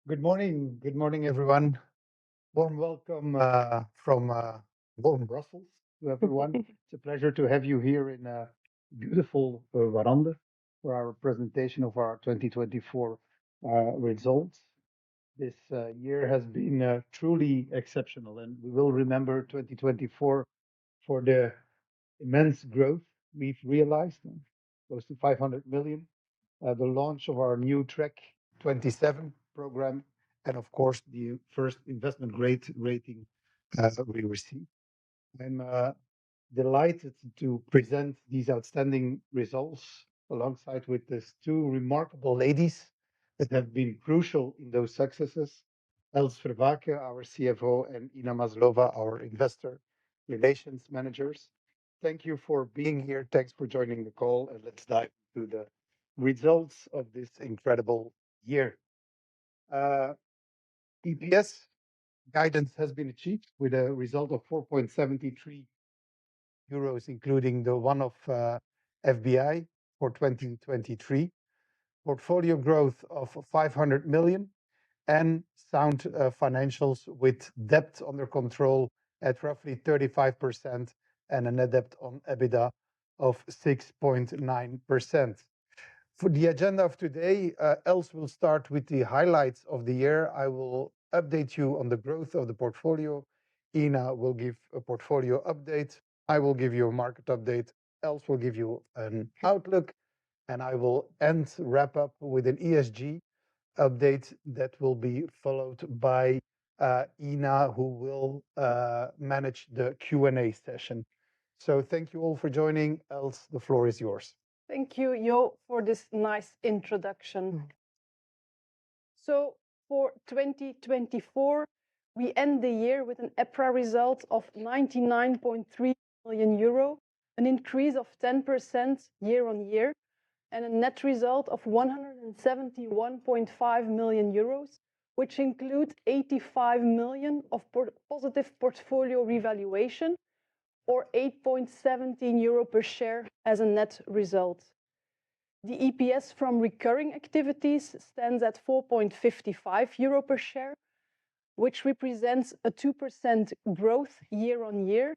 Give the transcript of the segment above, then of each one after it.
Good morning, everyone. Warm welcome from warm Brussels to everyone. It's a pleasure to have you here in beautiful veranda for our presentation of our 2024 results. This year has been truly exceptional, and we will remember 2024 for the immense growth we've realized, close to 500 million, the launch of our new Trek 27 program, and of course, the first investment grade rating we received. I'm delighted to present these outstanding results alongside with these two remarkable ladies that have been crucial in those successes. Els Vervaeke, our CFO, and Ina Maslova, our investor relations managers. Thank you for being here. Thanks for joining the call, and let's dive into the results of this incredible year. Uh, EPS guidance has been achieved with a result of 4.73 euros, including the one of FBI for 2023, portfolio growth of 500 million, and sound financials with debt under control at roughly 35% and a net debt on EBITDA of 6.9%. For the agenda of today, Els will start with the highlights of the year. I will update you on the growth of the portfolio. Ina will give a portfolio update. I will give you a market update. Els will give you an outlook, and I will wrap up with an ESG update that will be followed by Ina, who will manage the Q&A session. So thank you all for joining. Els, the floor is yours. Thank you, Jo, for this nice introduction. So for 2024, we end the year with an EPRA result of 99.3 million euro, an increase of 10% year on year, and a net result of 171.5 million euros, which include 85 million of positive portfolio revaluation, or 8.17 euro per share as a net result. The EPS from recurring activities stands at 4.55 euro per share, which represents a 2% growth year on year,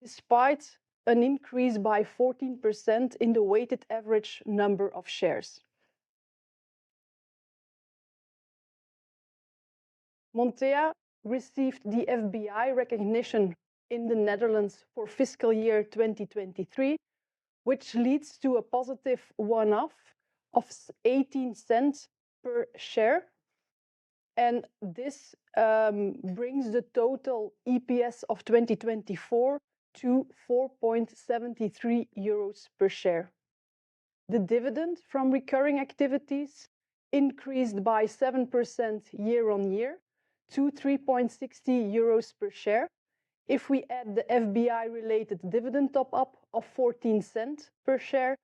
despite an increase by 14% in the weighted average number of shares. Montea received the FBI recognition in the Netherlands for fiscal year 2023, which leads to a positive one-off of 18 cents per share. And this brings the total EPS of 2024 to 4.73 euros per share. The dividend from recurring activities increased by 7% year on year to 3.60 euros per share. If we add the FBI-related dividend top-up of 14 cents per share,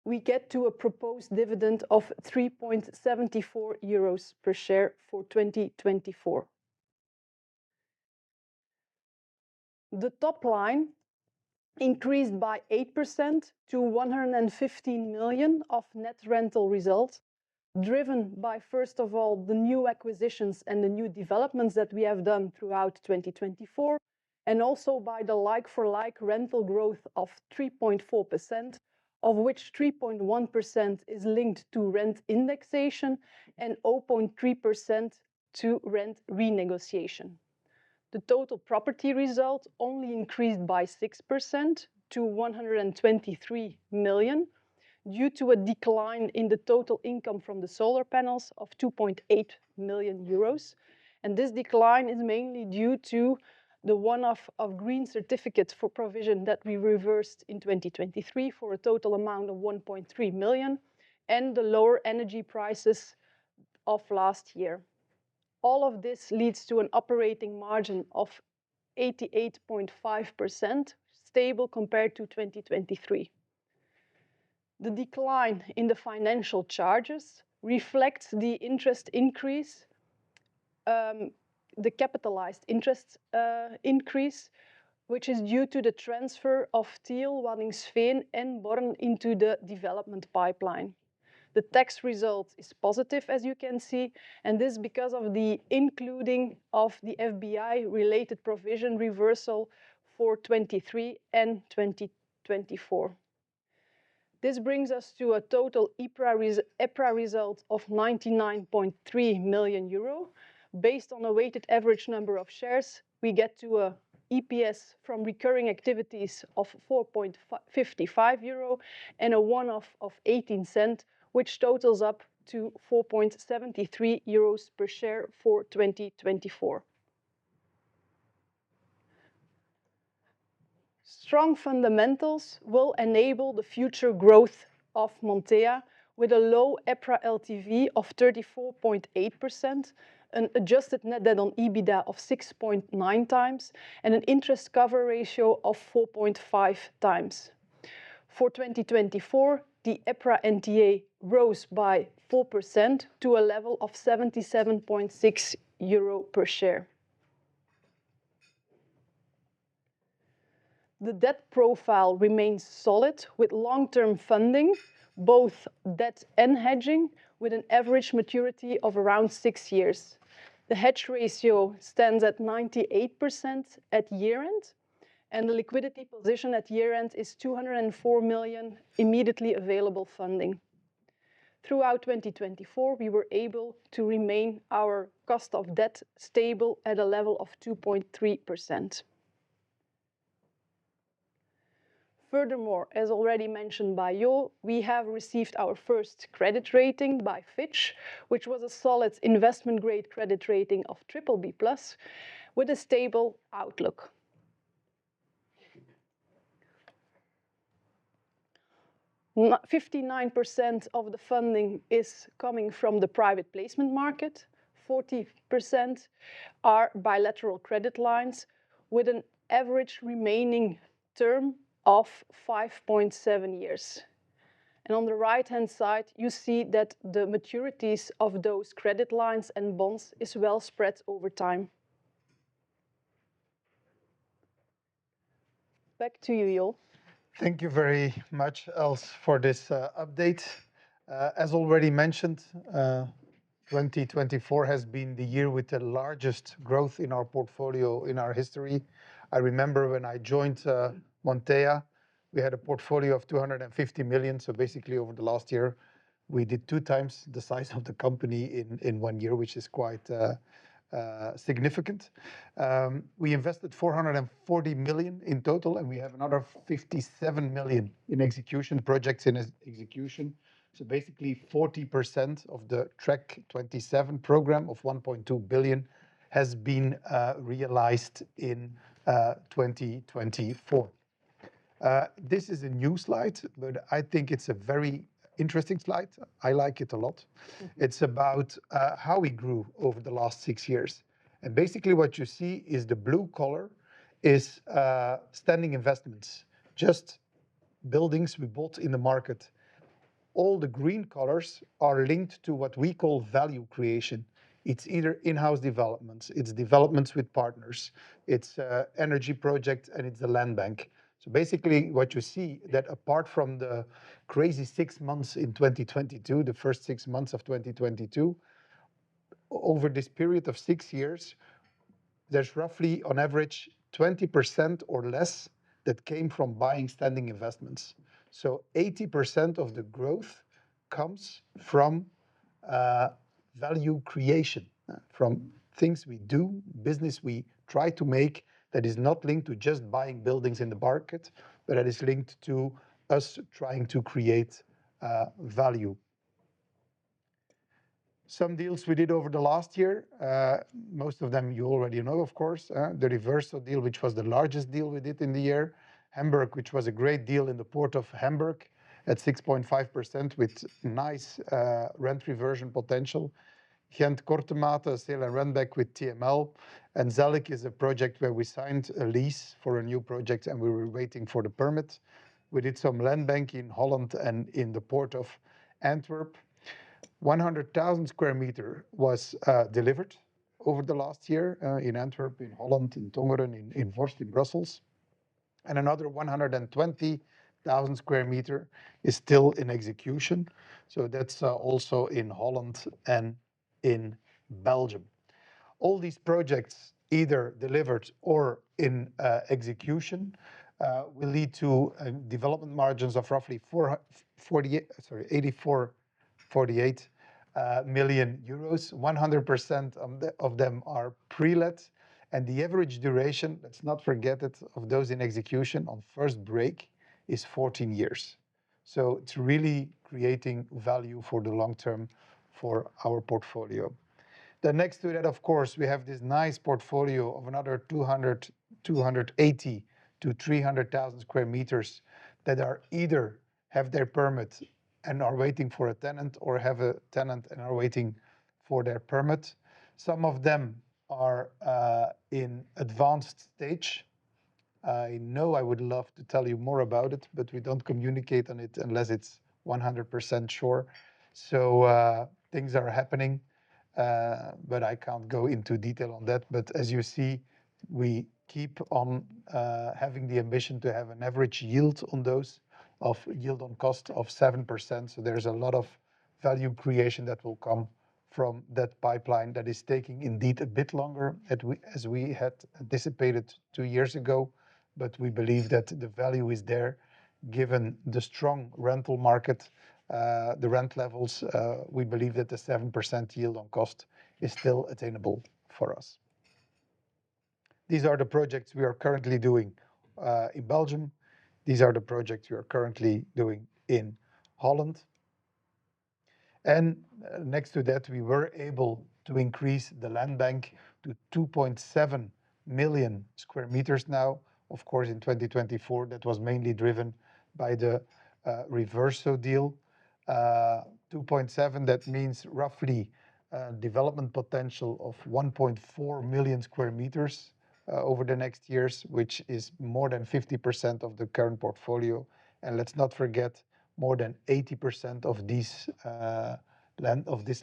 we get to a proposed dividend of 3.74 euros per share for 2024. The top line increased by 8% to 115 million of net rental result, driven by, first of all, the new acquisitions and the new developments that we have done throughout 2024, and also by the like-for-like rental growth of 3.4%, of which 3.1% is linked to rent indexation and 0.3% to rent renegotiation. The total property result only increased by 6% to 123 million, due to a decline in the total income from the solar panels of 2.8 million euros. And this decline is mainly due to the one-off of green certificates for provision that we reversed in 2023 for a total amount of 1.3 million, and the lower energy prices of last year. All of this leads to an operating margin of 88.5%, stable compared to 2023. The decline in the financial charges reflects the interest increase, the capitalized interest increase, which is due to the transfer of Tiel, Waddinxveen, and Born into the development pipeline. The tax result is positive, as you can see, and this because of the including of the FBI-related provision reversal for 23 and 2024. This brings us to a total EPRA result of 99.3 million euro. Based on a weighted average number of shares, we get to a EPS from recurring activities of 4.55 euro and a one-off of 18 cents, which totals up to 4.73 euros per share for 2024. Strong fundamentals will enable the future growth of Montea with a low EPRA LTV of 34.8%, an adjusted net debt on EBITDA of 6.9 times, and an interest cover ratio of 4.5 times. For 2024, the EPRA NTA rose by 4% to a level of 77.6 euro per share. The debt profile remains solid with long-term funding, both debt and hedging, with an average maturity of around 6 years. The hedge ratio stands at 98% at year-end, and the liquidity position at year-end is 204 million immediately available funding. Throughout 2024, we were able to remain our cost of debt stable at a level of 2.3%. Furthermore, as already mentioned by Jo, we have received our first credit rating by Fitch, which was a solid investment-grade credit rating of BBB+, with a stable outlook. Not 59% of the funding is coming from the private placement market, 40% are bilateral credit lines, with an average remaining term of 5.7 years. And on the right-hand side, you see that the maturities of those credit lines and bonds is well spread over time. Back to you, Jo. Thank you very much, Els, for this update. As already mentioned, 2024 has been the year with the largest growth in our portfolio in our history. I remember when I joined Montea, we had a portfolio of 250 million. So basically over the last year, we did 2 times the size of the company in 1 year, which is quite significant. We invested 440 million in total, and we have another 57 million in execution projects in execution. So basically 40% of the Track 27 program of 1.2 billion has been realized in 2024. This is a new slide, but I think it's a very interesting slide. I like it a lot. It's about how we grew over the last 6 years. And basically what you see is the blue color is standing investments, just buildings we bought in the market. All the green colors are linked to what we call value creation. It's either in-house developments, it's developments with partners, it's energy project, and it's the land bank. So basically what you see that apart from the crazy 6 months in 2022, the first 6 months of 2022, over this period of 6 years, there's roughly on average 20% or less that came from buying standing investments. So 80% of the growth comes from value creation, from things we do, business we try to make that is not linked to just buying buildings in the market, but that is linked to us trying to create value. Some deals we did over the last year, most of them you already know, of course. The Reverso deal, which was the largest deal we did in the year. Hamburg, which was a great deal in the port of Hamburg at 6.5% with nice rent reversion potential. Ghent Kortemate, sale and rent back with TML. And Zellik is a project where we signed a lease for a new project and we were waiting for the permit. We did some land bank in Holland and in the port of Antwerp. 100,000 square meter was delivered over the last year in Antwerp, in Holland, in Tongeren, in Vorst, in Brussels. And another 120 1,000 square meter is still in execution. So that's also in Holland and in Belgium. All these projects, either delivered or in execution, will lead to development margins of roughly 48 million euros. 100% of them are pre-let, and the average duration, let's not forget it, of those in execution on first break is 14 years. So it's really creating value for the long term for our portfolio. Then next to that, of course, we have this nice portfolio of another 280 to 300,000 square meters that are either have their permit and are waiting for a tenant, or have a tenant and are waiting for their permit. Some of them are in advanced stage. I know I would love to tell you more about it, but we don't communicate on it unless it's 100% sure. So things are happening, but I can't go into detail on that. But as you see, we keep on having the ambition to have an average yield on those of yield on cost of 7%. So there's a lot of value creation that will come from that pipeline that is taking indeed a bit longer as we had anticipated 2 years ago. But we believe that the value is there, given the strong rental market, the rent levels. We believe that the 7% yield on cost is still attainable for us. These are the projects we are currently doing in Belgium. These are the projects we are currently doing in Holland. And next to that, we were able to increase the land bank to 2.7 million square meters now. Of course, in 2024, that was mainly driven by the Reverso deal. 2.7, that means roughly development potential of 1.4 million square meters over the next years, which is more than 50% of the current portfolio. And let's not forget, more than 80% of this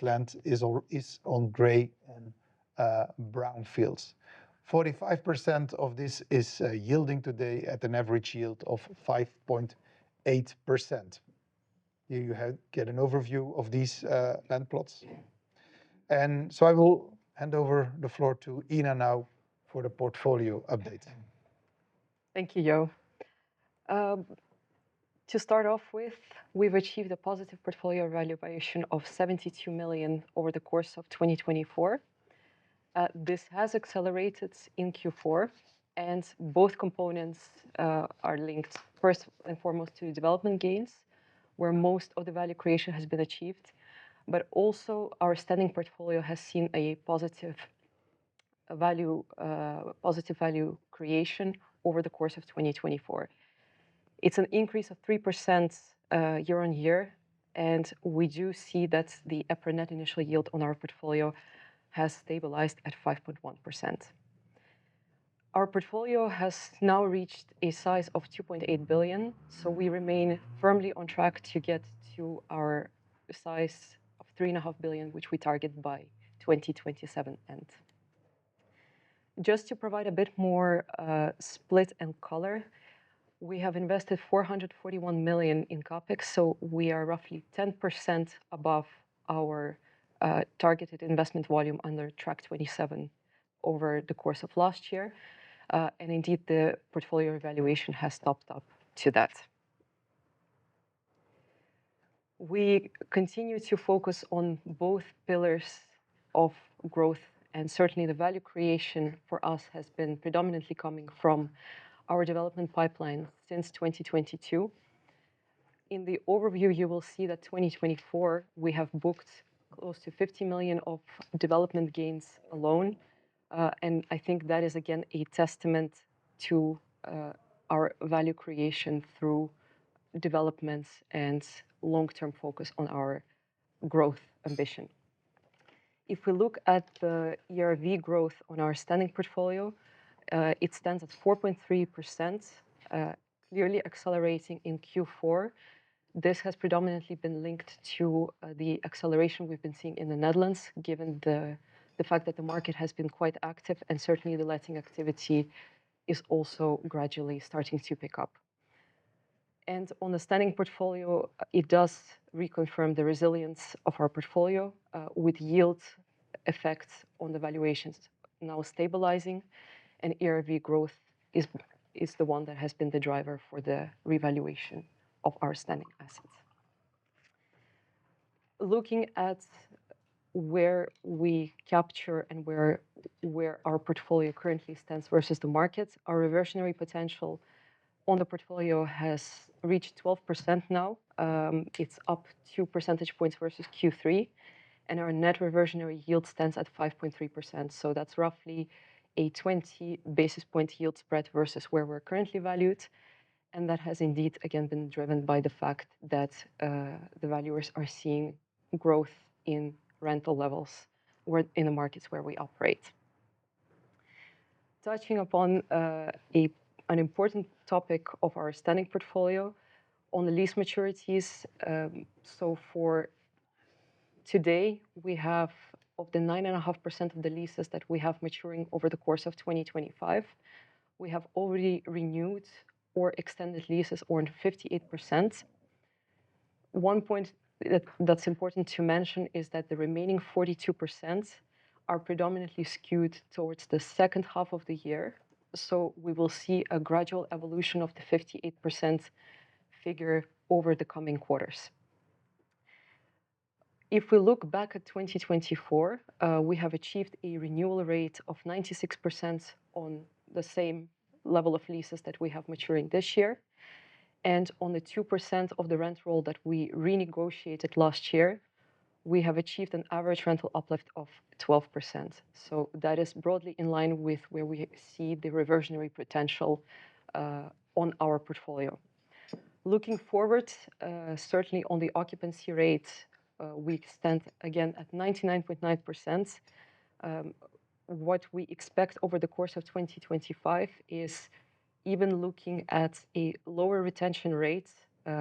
land is on gray and brown fields. 45% of this is yielding today at an average yield of 5.8%. Here you get an overview of these land plots. And so I will hand over the floor to Ina now for the portfolio update. Thank you, Jo. To start off with, we've achieved a positive portfolio valuation of 72 million over the course of 2024. This has accelerated in Q4, and both components are linked first and foremost to development gains, where most of the value creation has been achieved, but also our standing portfolio has seen a positive value creation over the course of 2024. It's an increase of 3% year on year, and we do see that the EPRA net initial yield on our portfolio has stabilized at 5.1%. Our portfolio has now reached a size of 2.8 billion, so we remain firmly on track to get to our size of 3.5 billion, which we target by 2027 end. Just to provide a bit more split and color, we have invested 441 million in CapEx, so we are roughly 10% above our targeted investment volume under Track 27 over the course of last year. And indeed, the portfolio evaluation has topped up to that. We continue to focus on both pillars of growth, and certainly the value creation for us has been predominantly coming from our development pipeline since 2022. In the overview, you will see that 2024, we have booked close to 50 million of development gains alone. And I think that is, again, a testament to our value creation through developments and long-term focus on our growth ambition. If we look at the ERV growth on our standing portfolio, it stands at 4.3%, clearly accelerating in Q4. This has predominantly been linked to the acceleration we've been seeing in the Netherlands, given the fact that the market has been quite active, and certainly the letting activity is also gradually starting to pick up. And on the standing portfolio, it does reconfirm the resilience of our portfolio with yield effects on the valuations now stabilizing, and ERV growth is the one that has been the driver for the revaluation of our standing assets. Looking at where we capture and where our portfolio currently stands versus the market, our reversionary potential on the portfolio has reached 12% now. It's up 2 percentage points versus Q3, and our net reversionary yield stands at 5.3%. So that's roughly a 20 basis point yield spread versus where we're currently valued. And that has indeed, again, been driven by the fact that the valuers are seeing growth in rental levels in the markets where we operate. Touching upon an important topic of our standing portfolio on the lease maturities. So for today, we have, of the 9.5% of the leases that we have maturing over the course of 2025, we have already renewed or extended leases on 58%. One point that's important to mention is that the remaining 42% are predominantly skewed towards the second half of the year. So we will see a gradual evolution of the 58% figure over the coming quarters. If we look back at 2024, we have achieved a renewal rate of 96% on the same level of leases that we have maturing this year. And on the 2% of the rent roll that we renegotiated last year, we have achieved an average rental uplift of 12%. So that is broadly in line with where we see the reversionary potential on our portfolio. Looking forward, certainly on the occupancy rate, we stand again at 99.9%. What we expect over the course of 2025 is even looking at a lower retention rate.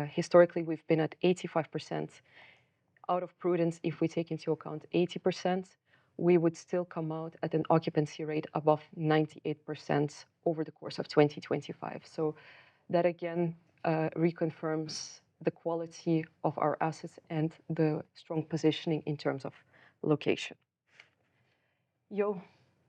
Historically, we've been at 85%. Out of prudence, if we take into account 80%, we would still come out at an occupancy rate above 98% over the course of 2025. So that again reconfirms the quality of our assets and the strong positioning in terms of location. Jo,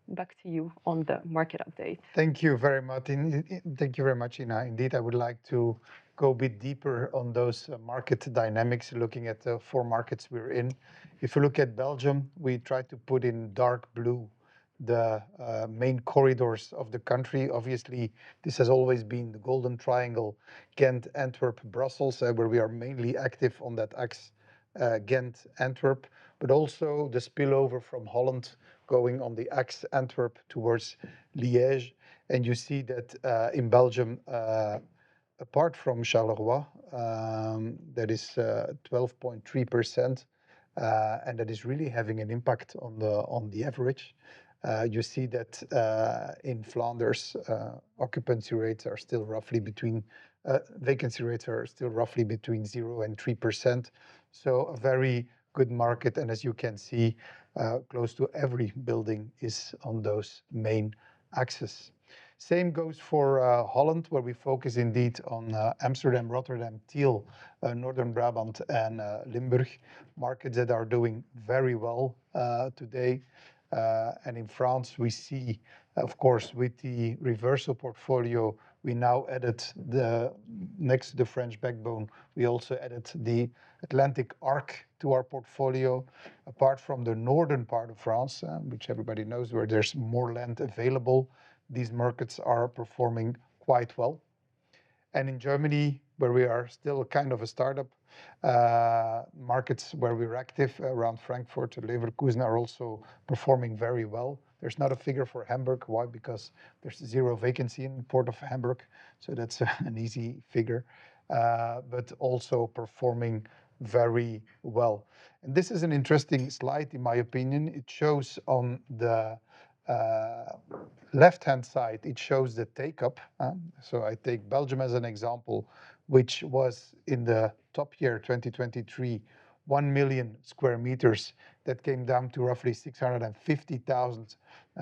back to you on the market update. Thank you very much. Thank you very much, Ina. Indeed, I would like to go a bit deeper on those market dynamics, looking at the four markets we're in. If you look at Belgium, we try to put in dark blue the main corridors of the country. Obviously, this has always been the Golden Triangle, Ghent, Antwerp, Brussels, where we are mainly active on that axe, Ghent, Antwerp, but also the spillover from Holland going on the axe Antwerp towards Liège. And you see that in Belgium, apart from Charleroi, that is 12.3%, and that is really having an impact on the average. You see that in Flanders, occupancy rates are still roughly between, vacancy rates are still roughly between 0 and 3%. So a very good market. And as you can see, close to every building is on those main axes. Same goes for Holland, where we focus indeed on Amsterdam, Rotterdam, Tiel, Northern Brabant, and Limburg, markets that are doing very well today. And in France, we see, of course, with the reversal portfolio, we now added next to the French backbone, we also added the Atlantic arc to our portfolio. Apart from the northern part of France, which everybody knows where there's more land available, these markets are performing quite well. And in Germany, where we are still kind of a startup, markets where we're active around Frankfurt and Leverkusen are also performing very well. There's not a figure for Hamburg. Why? Because there's 0 vacancy in the port of Hamburg. So that's an easy figure, but also performing very well. And this is an interesting slide, in my opinion. It shows on the left-hand side, it shows the take-up. So I take Belgium as an example, which was in the top year 2023, 1 million square meters. That came down to roughly 650,000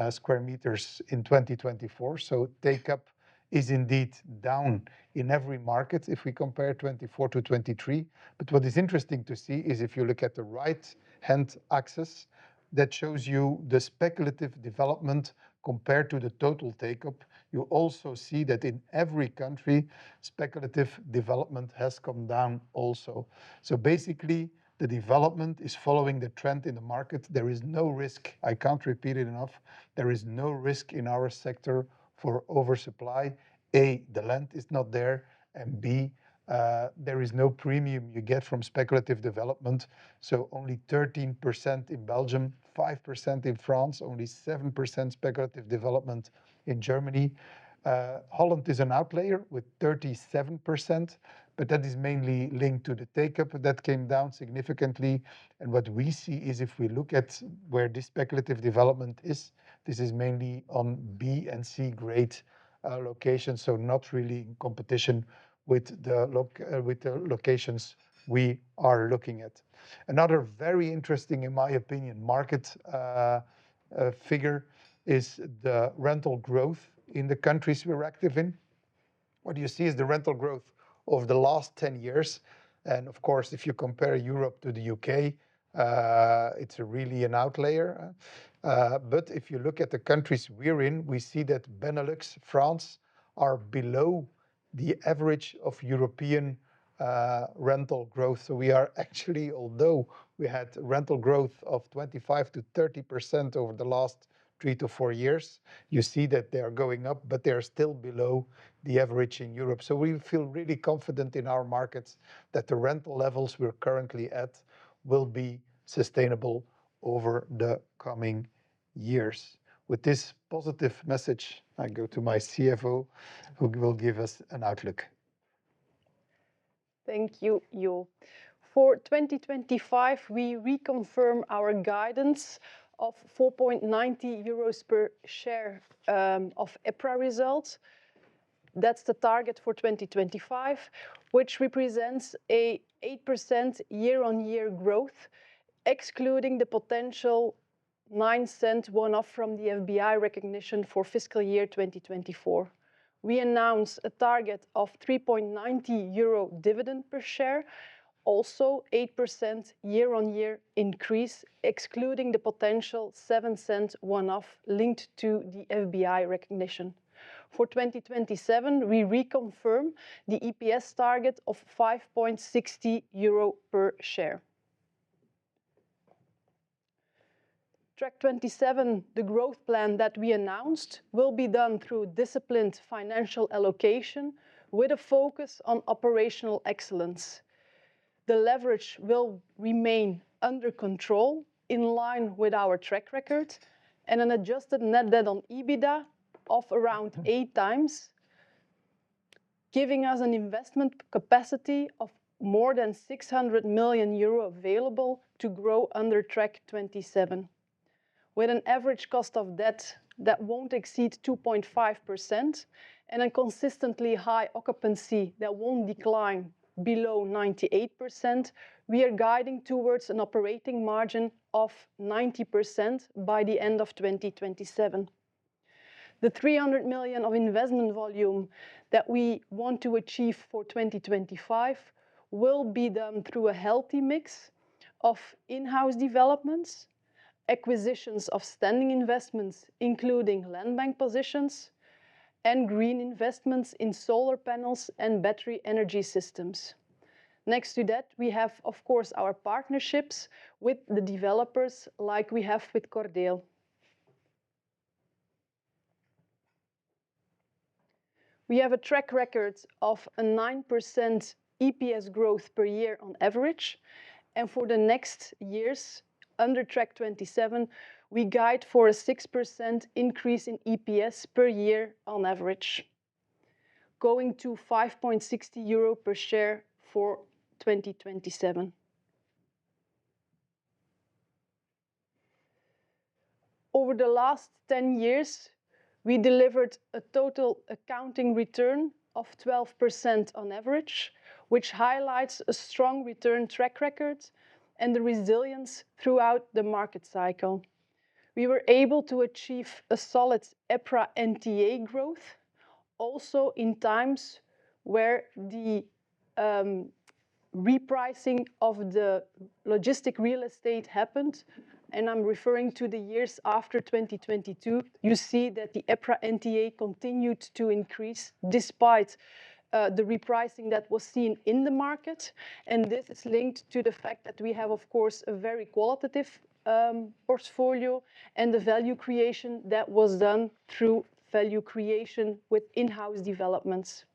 square meters in 2024. So take-up is indeed down in every market if we compare 24 to 23. But what is interesting to see is if you look at the right-hand axis, that shows you the speculative development compared to the total take-up. You also see that in every country, speculative development has come down also. So basically, the development is following the trend in the market. There is no risk, I can't repeat it enough, there is no risk in our sector for oversupply. A, the land is not there, and B, there is no premium you get from speculative development. So only 13% in Belgium, 5% in France, only 7% speculative development in Germany. Holland is an outlier with 37%, but that is mainly linked to the take-up that came down significantly. And what we see is if we look at where this speculative development is, this is mainly on B and C grade locations, so not really in competition with the locations we are looking at. Another very interesting, in my opinion, market figure is the rental growth in the countries we're active in. What you see is the rental growth over the last 10 years. And of course, if you compare Europe to the UK, it's really an outlier. But if you look at the countries we're in, we see that Benelux, France, are below the average of European rental growth. So we are actually, although we had rental growth of 25 to 30% over the last 3 to 4 years, you see that they are going up, but they are still below the average in Europe. So we feel really confident in our markets that the rental levels we're currently at will be sustainable over the coming years. With this positive message, I go to my CFO, who will give us an outlook. Thank you, Jo. For 2025, we reconfirm our guidance of 4.90 euros per share of EPRA results. That's the target for 2025, which represents a 8% year-on-year growth, excluding the potential 9-cent one-off from the FBI recognition for fiscal year 2024. We announce a target of 3.90 euro dividend per share, also 8% year-on-year increase, excluding the potential 7-cent one-off linked to the FBI recognition. For 2027, we reconfirm the EPS target of 5.60 euro per share. Track 27, the growth plan that we announced, will be done through disciplined financial allocation with a focus on operational excellence. The leverage will remain under control in line with our track record, and an adjusted net debt on EBITDA of around 8 times, giving us an investment capacity of more than 600 million euro available to grow under track 27. With an average cost of debt that won't exceed 2.5% and a consistently high occupancy that won't decline below 98%, we are guiding towards an operating margin of 90% by the end of 2027. The 300 million of investment volume that we want to achieve for 2025 will be done through a healthy mix of in-house developments, acquisitions of standing investments, including land bank positions, and green investments in solar panels and battery energy systems. Next to that, we have, of course, our partnerships with the developers like we have with Cordeel. We have a track record of a 9% EPS growth per year on average, and for the next years, under track 27, we guide for a 6% increase in EPS per year on average, going to 5.60 euro per share for 2027. Over the last 10 years, we delivered a total accounting return of 12% on average, which highlights a strong return track record and the resilience throughout the market cycle. We were able to achieve a solid EPRA NTA growth also in times where the repricing of the logistic real estate happened, and I'm referring to the years after 2022, you see that the EPRA NTA continued to increase despite the repricing that was seen in the market. And this is linked to the fact that we have, of course, a very qualitative portfolio, and the value creation that was done through value creation with in-house developments.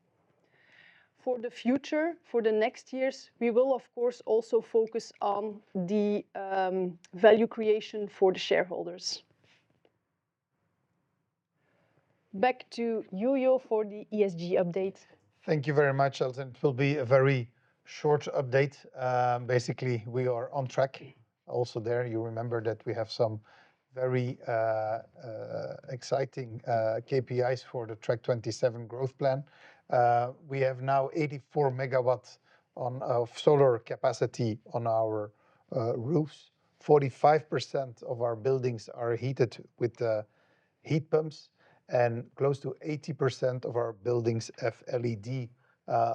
For the future, for the next years, we will, of course, also focus on the value creation for the shareholders. Back to you, for the ESG update. Thank you very much, Elton. It will be a very short update. Basically, we are on track. Also there, you remember that we have some very exciting KPIs for the Track 27 growth plan. We have now 84 megawatts of solar capacity on our roofs. 45% of our buildings are heated with heat pumps, and close to 80% of our buildings have LED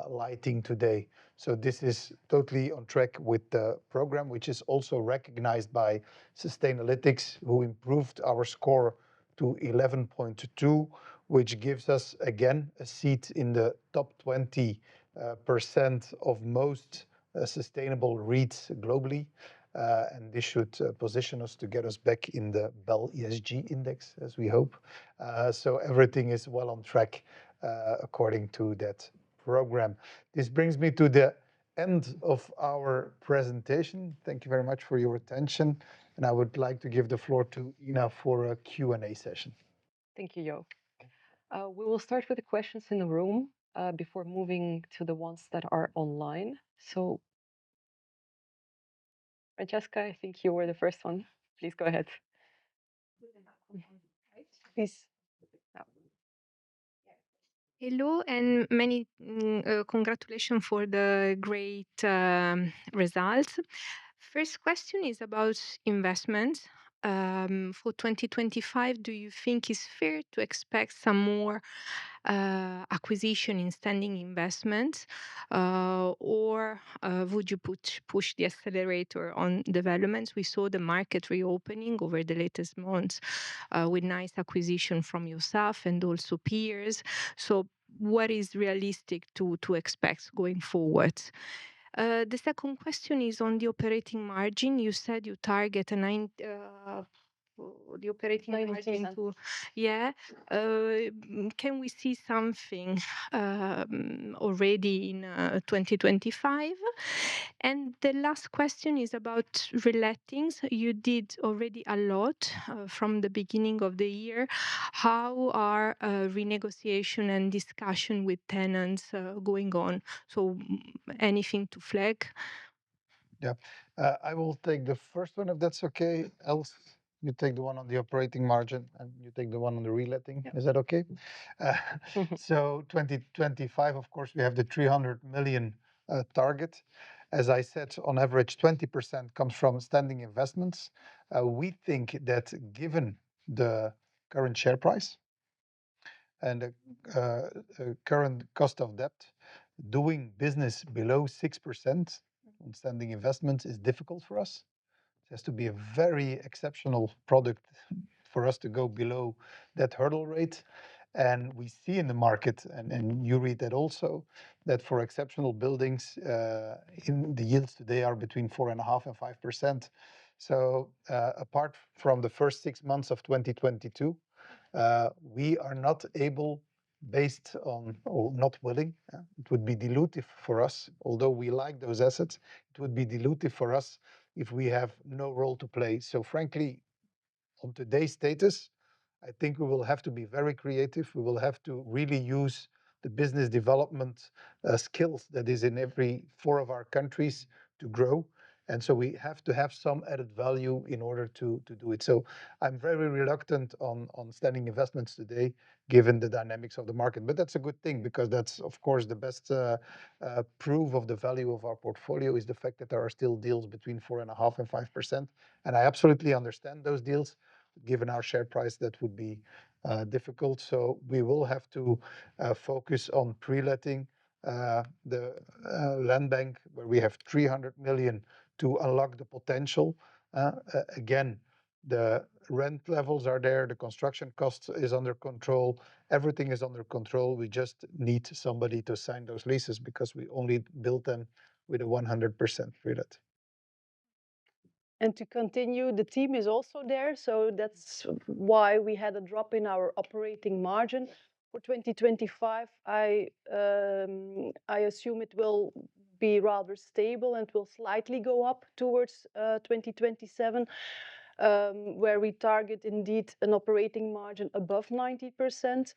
lighting today. So this is totally on track with the program, which is also recognized by Sustainalytics, who improved our score to 11.2, which gives us again a seat in the top 20% of most sustainable REITs globally. And this should position us to get us back in the BEL ESG index, as we hope. So everything is well on track according to that program. This brings me to the end of our presentation. Thank you very much for your attention. And I would like to give the floor to Ina for a Q&A session. Thank you, Jo. We will start with the questions in the room before moving to the ones that are online. So, Francesca, I think you were the first one. Please go ahead. Please. Hello, and many congratulations for the great results. First question is about investment. For 2025, do you think it's fair to expect some more acquisition in standing investments, or would you push the accelerator on developments? We saw the market reopening over the latest months with nice acquisition from yourself and also peers. So what is realistic to expect going forward? The second question is on the operating margin. You said you target the operating margin to, yeah. Can we see something already in 2025? And the last question is about relettings. You did already a lot from the beginning of the year. How are renegotiation and discussion with tenants going on? So anything to flag? Yeah, I will take the first one if that's okay. Else, you take the one on the operating margin and you take the one on the reletting. Is that okay? So 2025, of course, we have the 300 million target. As I said, on average, 20% comes from standing investments. We think that given the current share price and the current cost of debt, doing business below 6% on standing investments is difficult for us. It has to be a very exceptional product for us to go below that hurdle rate. And we see in the market, and you read that also, that for exceptional buildings, in the yields today are between 4.5% and 5%. So apart from the first 6 months of 2022, we are not able, based on, or not willing, it would be dilutive for us, although we like those assets, it would be dilutive for us if we have no role to play. So frankly, on today's status, I think we will have to be very creative. We will have to really use the business development skills that is in every 4 of our countries to grow. And so we have to have some added value in order to do it. So I'm very reluctant on standing investments today, given the dynamics of the market. But that's a good thing, because that's, of course, the best proof of the value of our portfolio is the fact that there are still deals between 4.5% and 5%. And I absolutely understand those deals. Given our share price, that would be difficult. So we will have to focus on pre-letting the land bank, where we have 300 million to unlock the potential. Again, the rent levels are there, the construction cost is under control, everything is under control. We just need somebody to sign those leases because we only built them with a 100% pre-let. And to continue, the team is also there, so that's why we had a drop in our operating margin. For 2025, I assume it will be rather stable and will slightly go up towards 2027, where we target indeed an operating margin above 90%.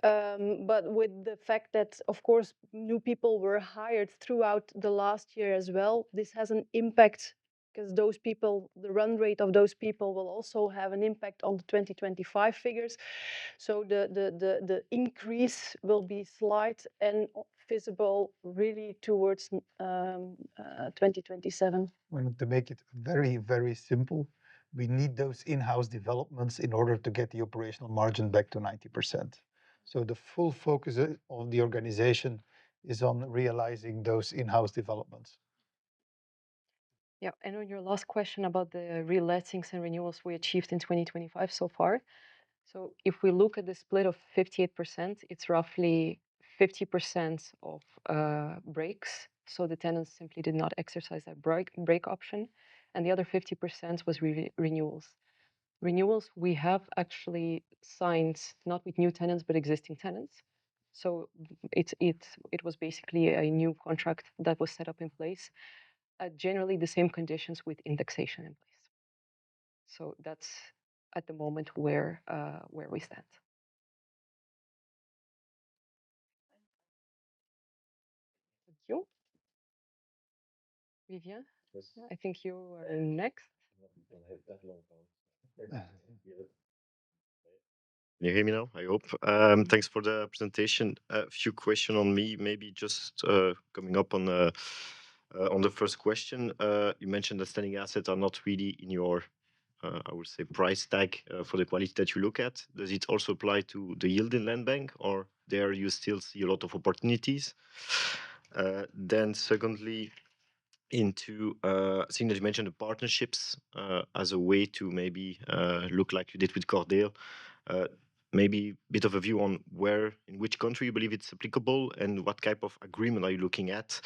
But with the fact that, of course, new people were hired throughout the last year as well, this has an impact, because those people, the run rate of those people will also have an impact on the 2025 figures. So the increase will be slight and visible really towards 2027. To make it very, very simple, we need those in-house developments in order to get the operational margin back to 90%. So the full focus of the organization is on realizing those in-house developments. Yeah, and on your last question about the re-lettings and renewals we achieved in 2025 so far. So if we look at the split of 58%, it's roughly 50% of breaks. So the tenants simply did not exercise that break option. And the other 50% was renewals. Renewals we have actually signed not with new tenants, but existing tenants. So it was basically a new contract that was set up in place. Generally the same conditions with indexation in place. So that's at the moment where we stand. Thank you. Vivien, I think you are next. Can you hear me now? I hope. Thanks for the presentation. A few questions on me, maybe just coming up on the first question. You mentioned that standing assets are not really in your, I would say, price tag for the quality that you look at. Does it also apply to the yield in land bank, or there you still see a lot of opportunities? Then secondly, into seeing that you mentioned the partnerships as a way to maybe look like you did with Cordeel. Maybe a bit of a view on in which country you believe it's applicable, and what type of agreement are you looking at,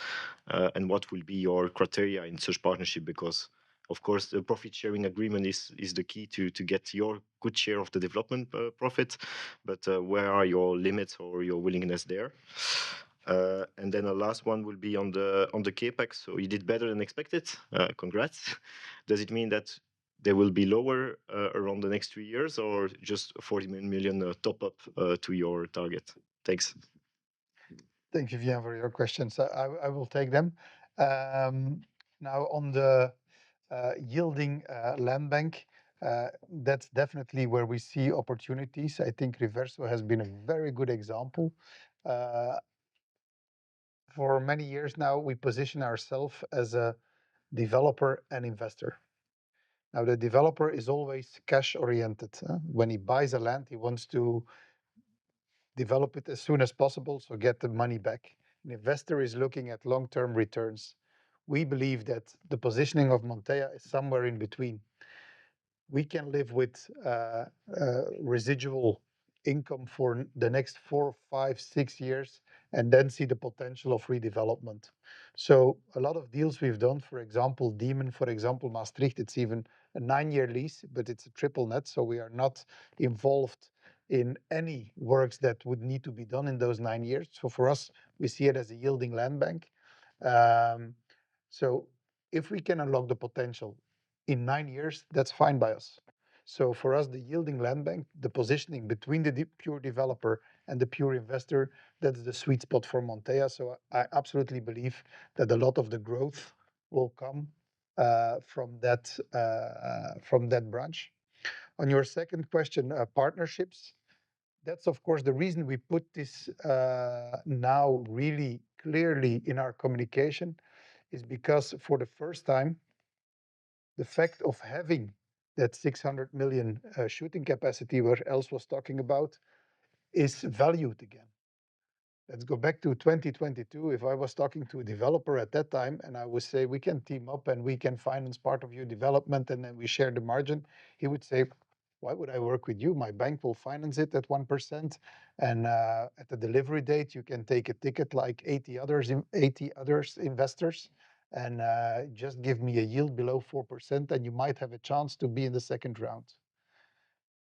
and what will be your criteria in such partnership? Because of course the profit sharing agreement is the key to get your good share of the development profit, but where are your limits or your willingness there? And then the last one will be on the capex. So you did better than expected. Congrats. Does it mean that they will be lower around the next 3 years, or just 40 million top up to your target? Thanks. Thank you, Vivien, for your questions. I will take them. Now on the yielding land bank, that's definitely where we see opportunities. I think Reverso has been a very good example. For many years now, we position ourselves as a developer and investor. Now, the developer is always cash oriented. When he buys a land, he wants to develop it as soon as possible, so get the money back. An investor is looking at long-term returns. We believe that the positioning of Montea is somewhere in between. We can live with residual income for the next 4, 5, 6 years, and then see the potential of redevelopment. So a lot of deals we've done, for example, Diemen, for example, Maastricht, it's even a 9-year lease, but it's a triple net, so we are not involved in any works that would need to be done in those 9 years. So for us, we see it as a yielding land bank. So if we can unlock the potential in 9 years, that's fine by us. So for us, the yielding land bank, the positioning between the pure developer and the pure investor, that's the sweet spot for Montea. So I absolutely believe that a lot of the growth will come from that branch. On your second question, partnerships, that's of course the reason we put this now really clearly in our communication, is because for the first time, the fact of having that 600 million shooting capacity where Els was talking about is valued again. Let's go back to 2022. If I was talking to a developer at that time and I would say, we can team up and we can finance part of your development and then we share the margin, he would say, why would I work with you? My bank will finance it at 1%. And at the delivery date, you can take a ticket like 80 others investors and just give me a yield below 4% and you might have a chance to be in the second round.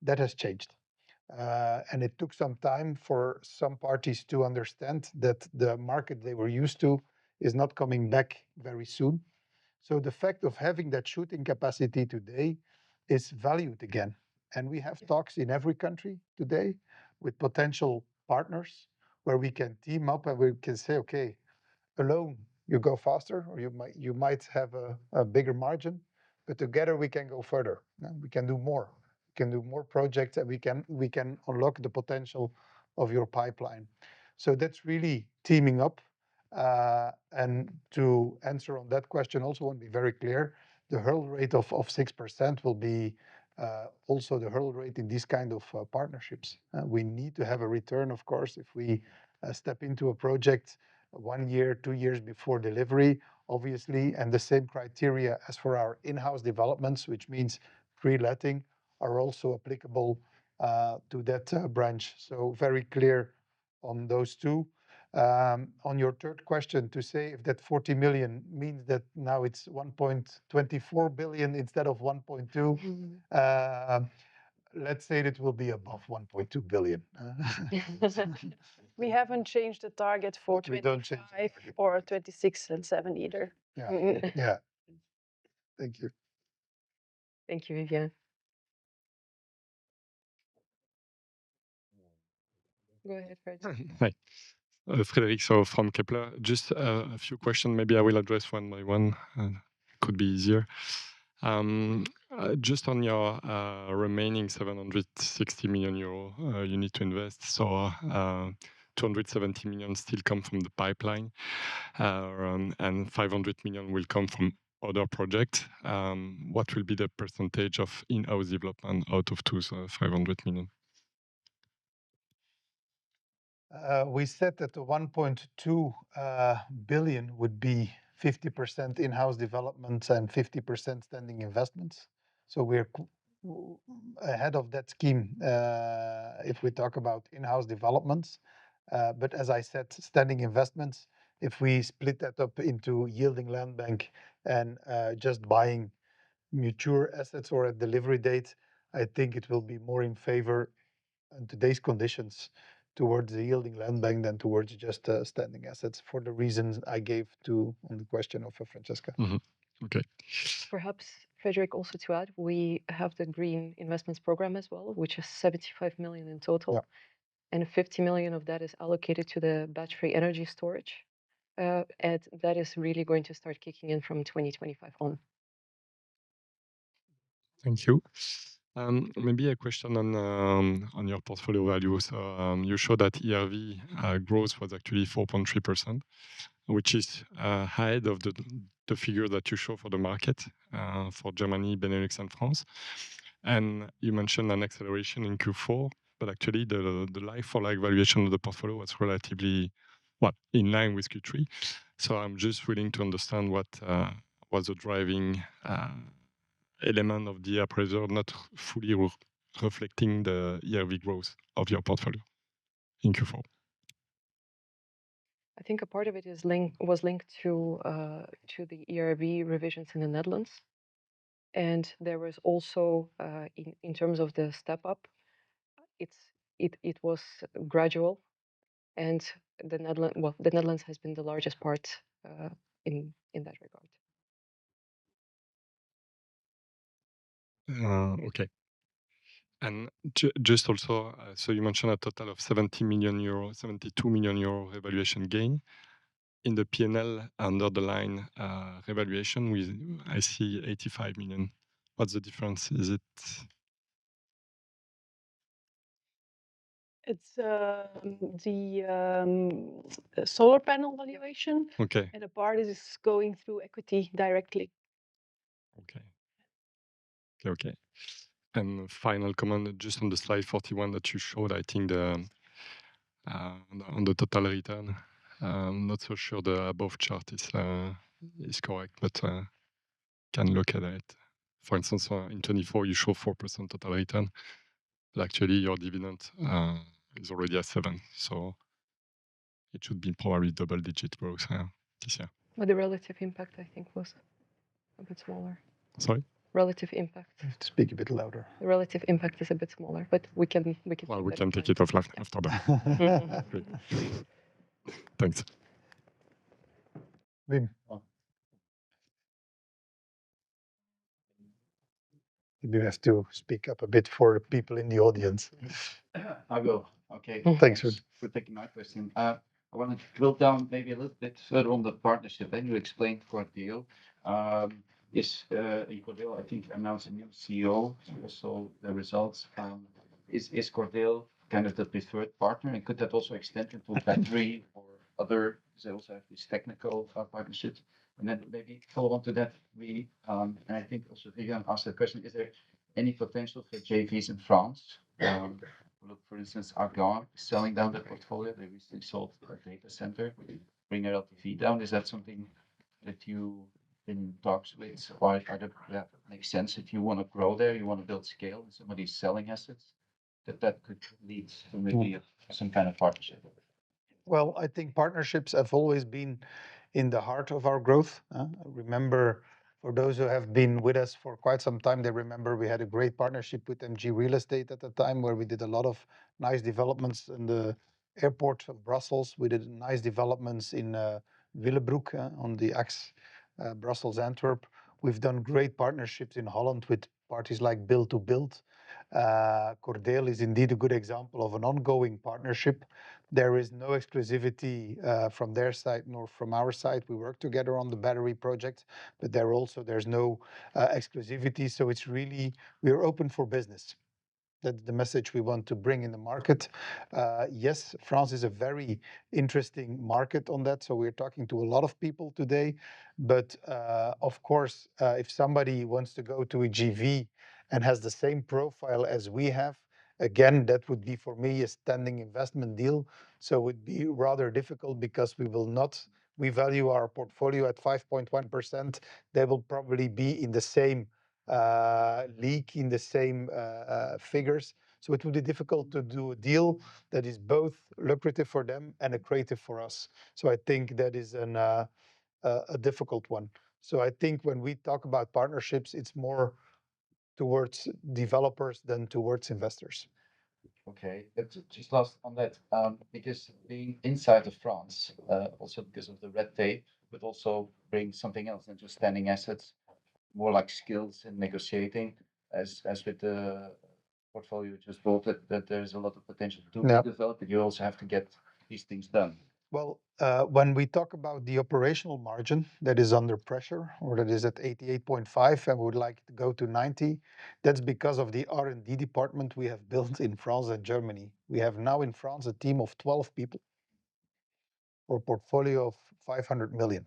That has changed. And it took some time for some parties to understand that the market they were used to is not coming back very soon. So the fact of having that shooting capacity today is valued again. And we have talks in every country today with potential partners where we can team up and we can say, okay, alone you go faster or you might have a bigger margin, but together we can go further. We can do more. We can do more projects and we can unlock the potential of your pipeline. So that's really teaming up. And to answer on that question, also want to be very clear, the hurdle rate of 6% will be also the hurdle rate in these kind of partnerships. We need to have a return, of course, if we step into a project 1 year, 2 years before delivery, obviously, and the same criteria as for our in-house developments, which means pre-letting, are also applicable to that branch. So very clear on those two. On your third question, to say if that 40 million means that now it's 1.24 billion instead of 1.2, let's say that will be above 1.2 billion. We haven't changed the target for We don't change the 25 target. or 26 and 7 either. Yeah, yeah. Thank you. Thank you, Viviane. Go ahead, Fred. Hi. Frederic, so from Kepler, just a few questions. Maybe I will address one by one. Could be easier. Just on your remaining 760 million euro you need to invest. So 270 million still come from the pipeline, and 500 million will come from other projects. What will be the percentage of in-house development out of those 500 million? We said that the 1.2 billion would be 50% in-house developments and 50% standing investments. So we're ahead of that scheme if we talk about in-house developments. But as I said, standing investments, if we split that up into yielding land bank and just buying mature assets or a delivery date, I think it will be more in favor in today's conditions towards the yielding land bank than towards just standing assets for the reasons I gave on the question of Francesca. Mm-hmm. Okay. Perhaps, Frederic, also to add, we have the Green Investments Program as well, which is 75 million in total. Yeah. And 50 million of that is allocated to the battery energy storage. And that is really going to start kicking in from 2025 on. Thank you. Maybe a question on your portfolio value. So you showed that ERV growth was actually 4.3%, which is ahead of the figure that you show for the market for Germany, Benelux, and France. And you mentioned an acceleration in Q4, but actually the like-for-like valuation of the portfolio was relatively in line with Q3. So I'm just willing to understand what was the driving element of the appraisal not fully reflecting the ERV growth of your portfolio in Q4. I think a part of it was linked to the ERV revisions in the Netherlands, and there was also in terms of the step up, it was gradual, and the Netherlands has been the largest part in that regard. Okay. And just also, so you mentioned a total of 72 million euro revaluation gain. In the P&L under the line revaluation, I see 85 million. What's the difference? Is it? It's the solar panel valuation. Okay. And a part is going through equity directly. Okay. Okay. And final comment, just on the slide 41 that you showed, I think on the total return, I'm not so sure the above chart is correct, but can look at it. For instance, in 24, you show 4% total return, but actually your dividend is already at 7. So it should be probably double-digit growth this year. But the relative impact, I think, was a bit smaller. Sorry? Relative impact. You have to speak a bit louder. The relative impact is a bit smaller, but we can. Well, we can take it offline after that. Great. Thanks. Wim. You have to speak up a bit for people in the audience. I will. Okay. Thanks for taking my question. I want to drill down maybe a little bit further on the partnership. And you explained Cordeel. Cordeel, I think, announced a new CEO, also the results. Is Cordeel kind of the preferred partner? And could that also extend into battery or other, they also have these technical partnerships? And then maybe follow on to that, and I think also Vivian asked the question, is there any potential for JVs in France? Look, for instance, Argan is selling down their portfolio. They recently sold a data center, bring their LTV down. Is that something that you in talks with? Or that makes sense if you want to grow there, you want to build scale, and somebody's selling assets, that could lead to maybe some kind of partnership? Well, I think partnerships have always been in the heart of our growth. Remember, for those who have been with us for quite some time, they remember we had a great partnership with MG Real Estate at the time, where we did a lot of nice developments in the airport of Brussels. We did nice developments in Willebroek on the Axe, Brussels-Antwerp. We've done great partnerships in Holland with parties like Build to Build. Cordeel is indeed a good example of an ongoing partnership. There is no exclusivity from their side nor from our side. We work together on the battery project, but there's no exclusivity. So it's really, we're open for business. That's the message we want to bring in the market. Yes, France is a very interesting market on that. So we're talking to a lot of people today. But of course, if somebody wants to go to a GV and has the same profile as we have, again, that would be for me a standing investment deal. So it would be rather difficult because we value our portfolio at 5.1%. They will probably be in the same league, in the same figures. So it would be difficult to do a deal that is both lucrative for them and accretive for us. So I think that is a difficult one. So I think when we talk about partnerships, it's more towards developers than towards investors. Okay, just last on that, because being inside of France, also because of the red tape, would also bring something else than just standing assets, more like skills in negotiating, as with the portfolio you just bought, that there's a lot of potential to be developed, but you also have to get these things done. Well, when we talk about the operational margin that is under pressure, or that is at 88.5, and we would like to go to 90, that's because of the R&D department we have built in France and Germany. We have now in France a team of 12 people for a portfolio of 500 million.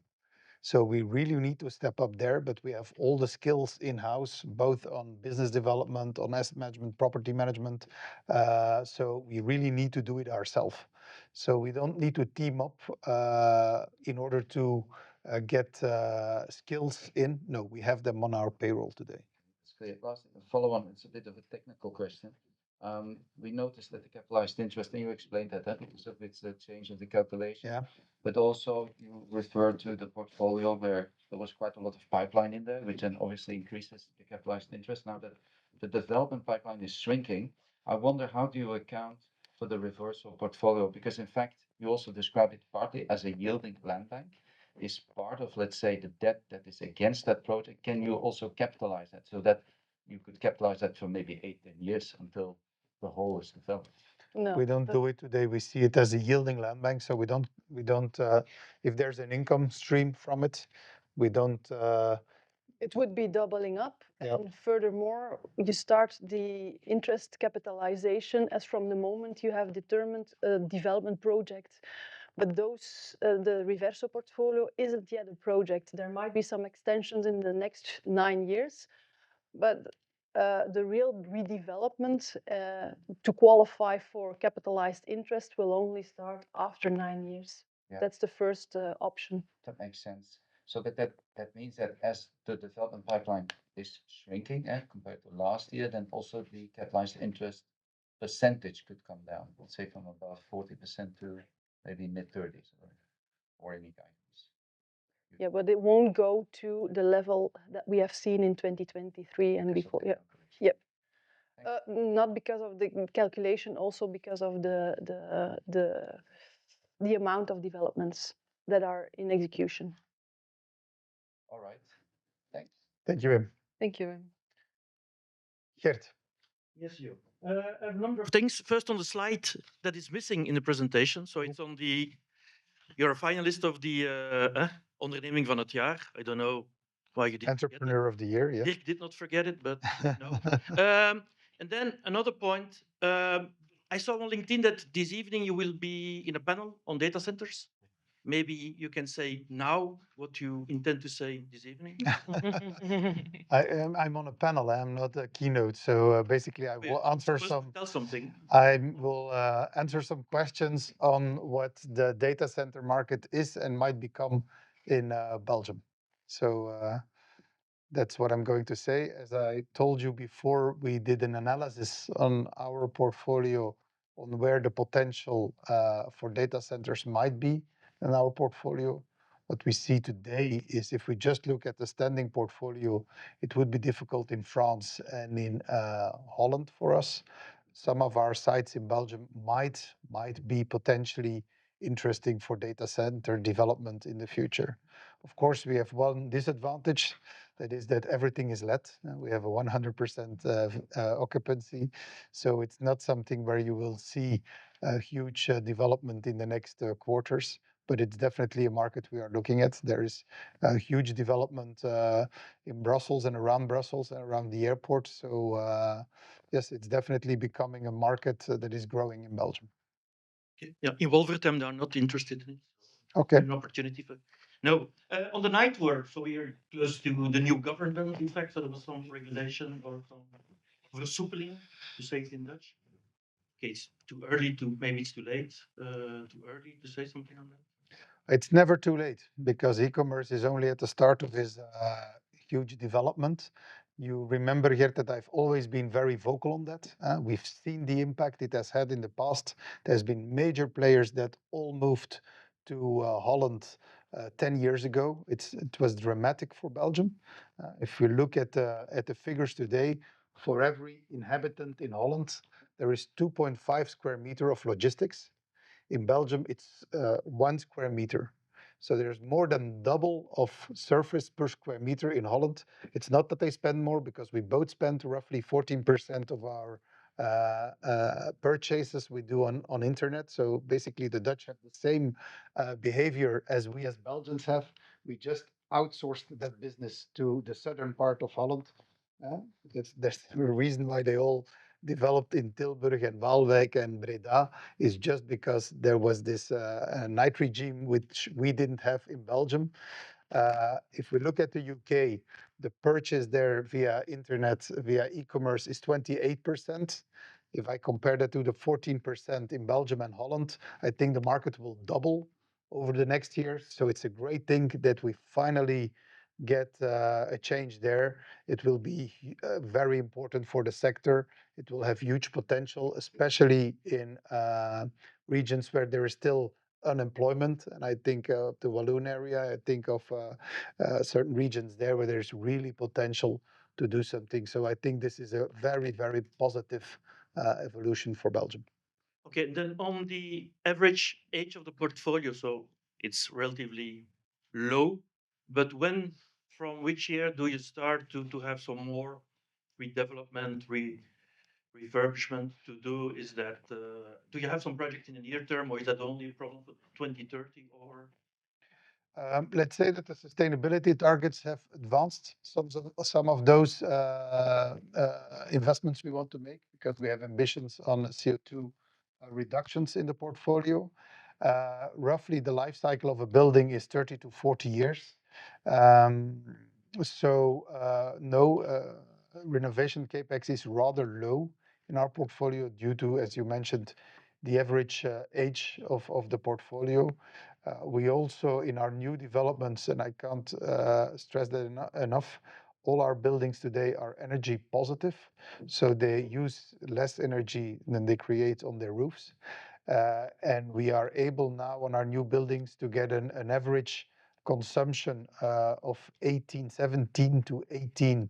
So we really need to step up there, but we have all the skills in-house, both on business development, on asset management, property management. So we really need to do it ourselves. So we don't need to team up in order to get skills in. No, we have them on our payroll today. That's great. Last follow on, it's a bit of a technical question. We noticed that the capitalized interest, and you explained that because of its change of the calculation. Yeah. But also you referred to the portfolio where there was quite a lot of pipeline in there, which then obviously increases the capitalized interest. Now that the development pipeline is shrinking, I wonder, how do you account for the reversal portfolio? Because in fact, you also describe it partly as a yielding land bank. Is part of, let's say, the debt that is against that project, can you also capitalize that so that you could capitalize that for maybe 8-10 years until the whole is developed? No, We don't do it today. We see it as a yielding land bank. So we don't, if there's an income stream from it, we don't. It would be doubling up. Yep. And furthermore, you start the interest capitalization as from the moment you have determined a development project. But the reverso portfolio isn't yet a project. There might be some extensions in the next 9 years, but the real redevelopment to qualify for capitalized interest will only start after 9 years. Yeah. That's the first option. That makes sense. So that means that as the development pipeline is shrinking compared to last year, then also the capitalized interest percentage could come down, let's say from above 40% to maybe mid-30s or any guidance. Yeah, but it won't go to the level that we have seen in 2023 and before. Yeah. Yep. Not because of the calculation, also because of the amount of developments that are in execution. All right. Thanks. Thank you, Wim. Thank you, Wim. Gert. Yes, you. A number of things. First, on the slide that is missing in the presentation. So it's on the. You're a finalist of the onderneming van het jaar. I don't know why you didn't Entrepreneur of the Year, yeah. Dirk did not forget it, but no. And then another point. I saw on LinkedIn that this evening you will be in a panel on data centers. Maybe you can say now what you intend to say this evening. I'm on a panel. I'm not a keynote, so basically I will answer some. Tell something. I will answer some questions on what the data center market is and might become in Belgium. So that's what I'm going to say. As I told you before, we did an analysis on our portfolio on where the potential for data centers might be in our portfolio. What we see today is if we just look at the standing portfolio, it would be difficult in France and in Holland for us. Some of our sites in Belgium might be potentially interesting for data center development in the future. Of course, we have one disadvantage. That is that everything is let. We have a 100% occupancy. So it's not something where you will see a huge development in the next quarters, but it's definitely a market we are looking at. There is a huge development in Brussels and around Brussels and around the airport. So yes, it's definitely becoming a market that is growing in Belgium. Okay. Yeah, in Wolvertem, they are not interested in it. Okay. An opportunity for. No, on the night work, so we are close to the new government. In fact, so there was some regulation or some versoepeling, to say it in Dutch. Okay, it's too early to, maybe it's too late, too early to say something on that. It's never too late because e-commerce is only at the start of his huge development. You remember here that I've always been very vocal on that. We've seen the impact it has had in the past. There's been major players that all moved to Holland 10 years ago. It was dramatic for Belgium. If we look at the figures today, for every inhabitant in Holland, there is 2.5 square meter of logistics. In Belgium, it's 1 square meter. So there's more than double of surface per square meter in Holland. It's not that they spend more because we both spend roughly 14% of our purchases we do on internet. So basically the Dutch have the same behavior as we as Belgians have. We just outsourced that business to the southern part of Holland. There's a reason why they all developed in Tilburg and Waalwijk and Breda is just because there was this night regime which we didn't have in Belgium. If we look at the UK, the purchase there via internet, via e-commerce is 28%. If I compare that to the 14% in Belgium and Holland, I think the market will double over the next years. So it's a great thing that we finally get a change there. It will be very important for the sector. It will have huge potential, especially in regions where there is still unemployment. And I think of the Walloon area, I think of certain regions there where there's really potential to do something. So I think this is a very, very positive evolution for Belgium. Okay, then on the average age of the portfolio, so it's relatively low, but from which year do you start to have some more redevelopment, refurbishment to do? Is that, do you have some project in the near term, or is that only a problem for 2030, or? Let's say that the sustainability targets have advanced some of those investments we want to make because we have ambitions on CO2 reductions in the portfolio. Roughly the life cycle of a building is 30 to 40 years. No, renovation capex is rather low in our portfolio due to, as you mentioned, the average age of the portfolio. We also, in our new developments, and I can't stress that enough, all our buildings today are energy positive, so they use less energy than they create on their roofs. And we are able now on our new buildings to get an average consumption of 17 to 18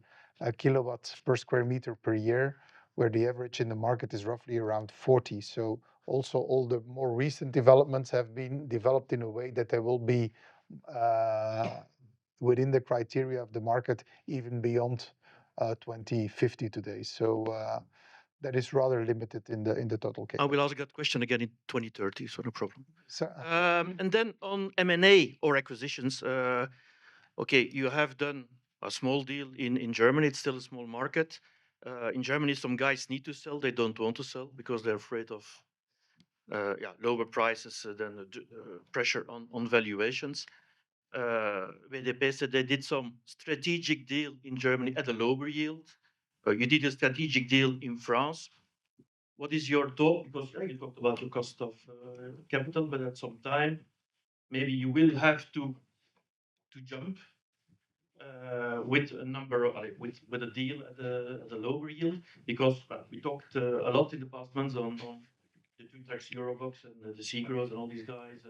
kilowatts per square meter per year, where the average in the market is roughly around 40. So also all the more recent developments have been developed in a way that they will be within the criteria of the market, even beyond 2050 today. So that is rather limited in the total case. I will ask that question again in 2030, so no problem. So, And then on M&A or acquisitions, okay, you have done a small deal in Germany. It's still a small market. In Germany, some guys need to sell. They don't want to sell because they're afraid of lower prices than pressure on valuations. VDP said they did some strategic deal in Germany at a lower yield. You did a strategic deal in France. What is your thought? Because you talked about the cost of capital, but at some time, maybe you will have to jump with a number of, with a deal at a lower yield, because we talked a lot in the past months on the Utrecht Eurobox and the Seagros and all these guys.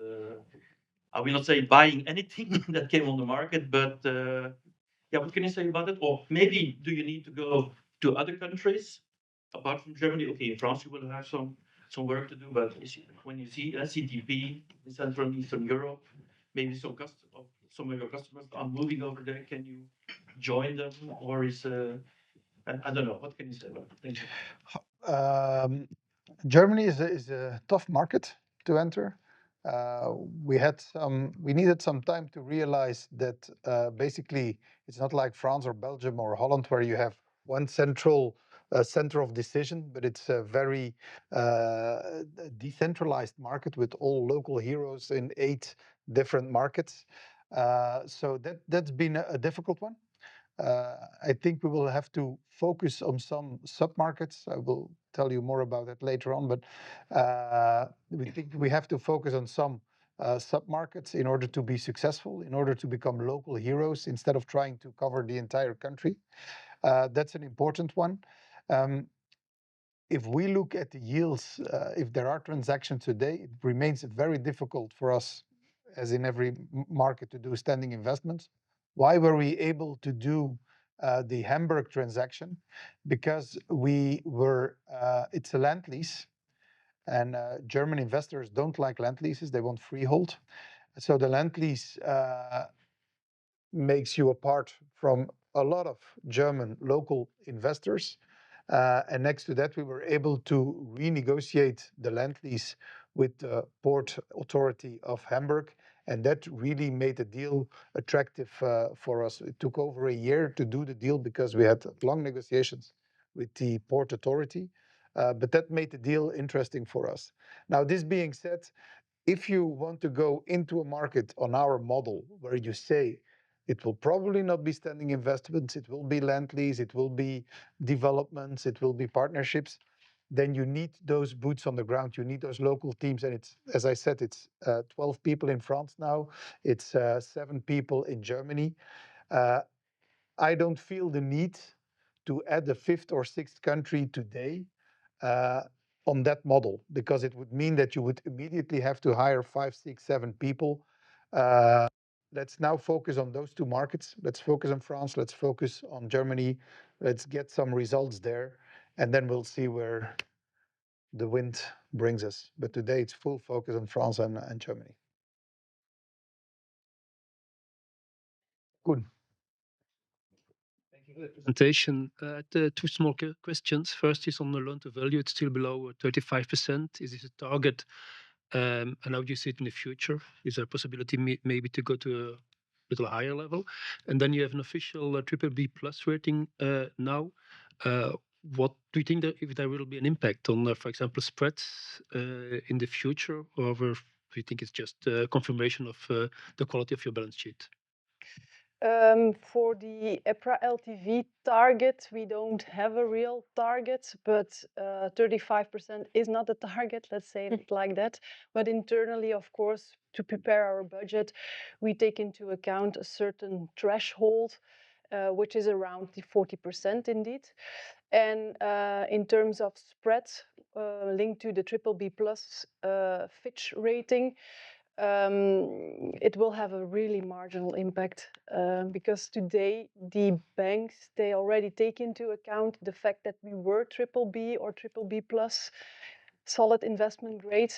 I will not say buying anything that came on the market, but yeah, what can you say about it? Or maybe do you need to go to other countries apart from Germany? Okay, in France you will have some work to do, but when you see CTP in Central and Eastern Europe, maybe some of your customers are moving over there. Can you join them, or is I don't know. What can you say about it? Thank you. Germany is a tough market to enter. We needed some time to realize that basically it's not like France or Belgium or Holland where you have one central center of decision, but it's a very decentralized market with all local heroes in 8 different markets. So that's been a difficult one. I think we will have to focus on some sub-markets. I will tell you more about that later on, but we think we have to focus on some sub-markets in order to be successful, in order to become local heroes instead of trying to cover the entire country. That's an important one. If we look at the yields, if there are transactions today, it remains very difficult for us, as in every market, to do standing investments. Why were we able to do the Hamburg transaction? Because it's a land lease, and German investors don't like land leases. They want freehold. So the land lease makes you apart from a lot of German local investors. And next to that, we were able to renegotiate the land lease with the Port Authority of Hamburg. And that really made the deal attractive for us. It took over a year to do the deal because we had long negotiations with the Port Authority. But that made the deal interesting for us. Now, this being said, if you want to go into a market on our model where you say it will probably not be standing investments, it will be land lease, it will be developments, it will be partnerships, then you need those boots on the ground. You need those local teams. And it's, as I said, it's 12 people in France now. It's 7 people in Germany. I don't feel the need to add a 5th or 6th country today on that model, because it would mean that you would immediately have to hire 5, 6, 7 people. Let's now focus on those 2 markets. Let's focus on France. Let's focus on Germany. Let's get some results there, and then we'll see where the wind brings us. But today it's full focus on France and Germany. Good. Thank you for the presentation. Two small questions. First is on the loan to value. It's still below 35%. Is this a target? And how do you see it in the future? Is there a possibility maybe to go to a little higher level? And then you have an official BBB plus rating now. What do you think that if there will be an impact on, for example, spreads in the future, or do you think it's just a confirmation of the quality of your balance sheet? For the EPRA LTV target, we don't have a real target, but 35% is not a target, let's say it like that. But internally, of course, to prepare our budget, we take into account a certain threshold, which is around the 40% indeed. And in terms of spread linked to the BBB plus Fitch rating, it will have a really marginal impact because today the banks, they already take into account the fact that we were BBB or BBB plus solid investment grade.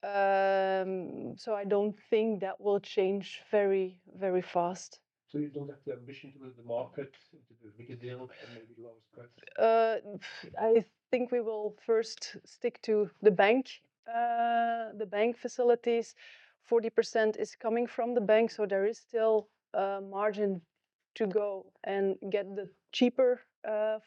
So I don't think that will change very, very fast. So you don't have the ambition to build the market into the bigger deal and maybe lower spreads? I think we will first stick to the bank facilities. 40% is coming from the bank, so there is still margin to go and get the cheaper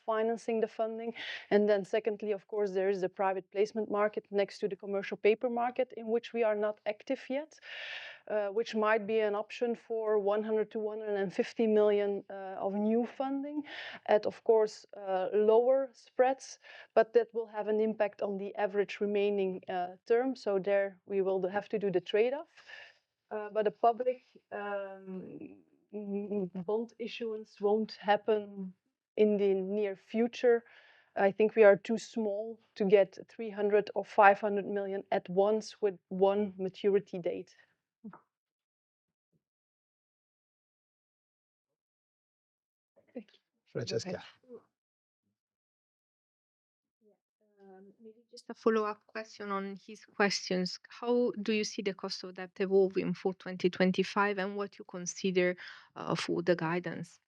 financing, the funding. And then secondly, of course, there is the private placement market next to the commercial paper market, in which we are not active yet, which might be an option for 100 to 150 million of new funding at, of course, lower spreads, but that will have an impact on the average remaining term. So there we will have to do the trade-off. But a public bond issuance won't happen in the near future. I think we are too small to get 300 or 500 million at once with one maturity date. Francesca. Maybe just a follow-up question on his questions. How do you see the cost of debt evolving for 2025 and what you consider for the guidance?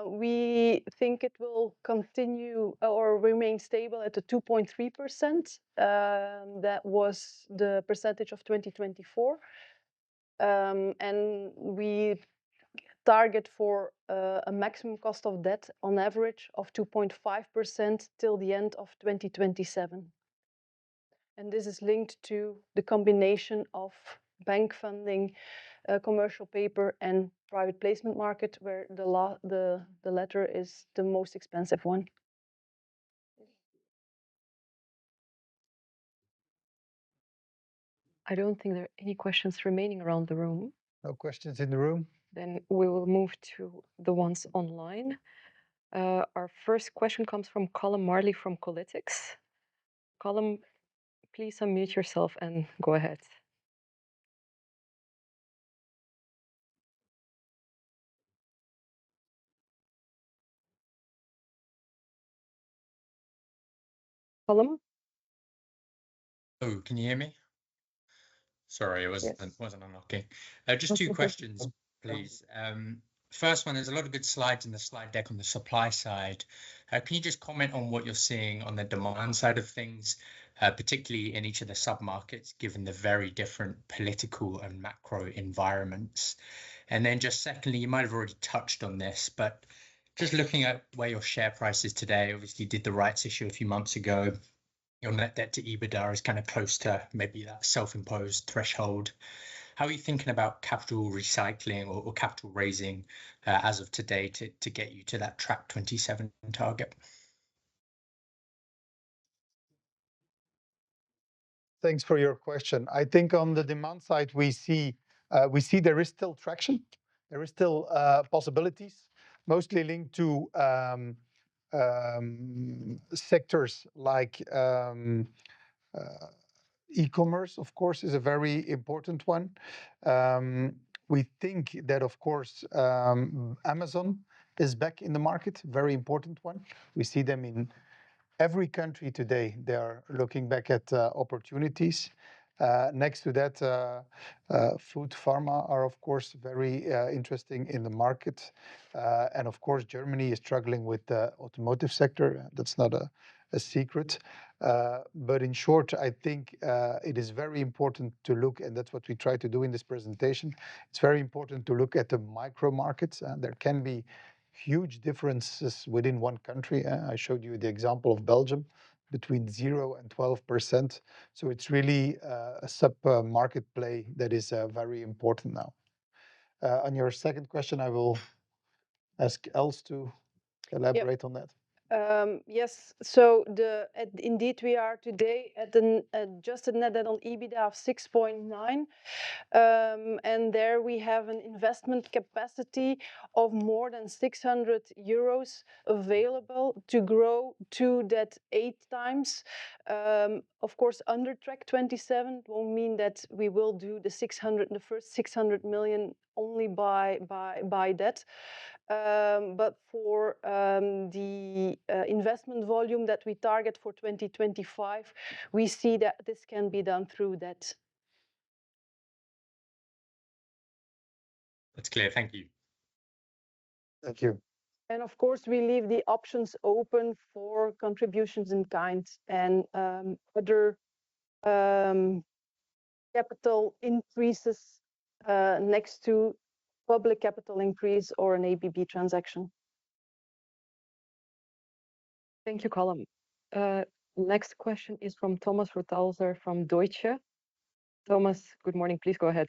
We think it will continue or remain stable at the 2.3%. That was the percentage of 2024. And we target for a maximum cost of debt on average of 2.5% till the end of 2027. And this is linked to the combination of bank funding, commercial paper, and private placement market, where the latter is the most expensive one. I don't think there are any questions remaining around the room. No questions in the room? Then we will move to the ones online. Our first question comes from Colin Marley from Colitics. Colin, please unmute yourself and go ahead. Colin? Oh, can you hear me? Sorry, it wasn't unlocking. Just two questions, please. First one, there's a lot of good slides in the slide deck on the supply side. Can you just comment on what you're seeing on the demand side of things, particularly in each of the sub-markets, given the very different political and macro environments? And then just secondly, you might have already touched on this, but just looking at where your share price is today, obviously you did the rights issue a few months ago. Your net debt to EBITDA is kind of close to maybe that self-imposed threshold. How are you thinking about capital recycling or capital raising as of today to get you to that track 27 target? Thanks for your question. I think on the demand side, we see there is still traction. There is still possibilities, mostly linked to sectors like e-commerce, of course, is a very important one. We think that, of course, Amazon is back in the market, very important one. We see them in every country today. They are looking back at opportunities. Next to that, food, pharma are, of course, very interesting in the market. And of course, Germany is struggling with the automotive sector. That's not a secret. But in short, I think it is very important to look, and that's what we try to do in this presentation. It's very important to look at the micro markets. There can be huge differences within one country. I showed you the example of Belgium, between 0 and 12%. So it's really a sub-market play that is very important now. On your second question, I will ask Els to elaborate on that. Yes, so indeed we are today at an adjusted net debt on EBITDA of 6.9, and there we have an investment capacity of more than 600 euros available to grow to that 8 times. Of course, under track 27 won't mean that we will do the first 600 million only by debt. But for the investment volume that we target for 2025, we see that this can be done through that. That's clear. Thank you. Thank you. And of course, we leave the options open for contributions in kind and other capital increases next to public capital increase or an ABB transaction. Thank you, Colm. Next question is from Thomas Rothauser from Deutsche. Thomas, good morning. Please go ahead.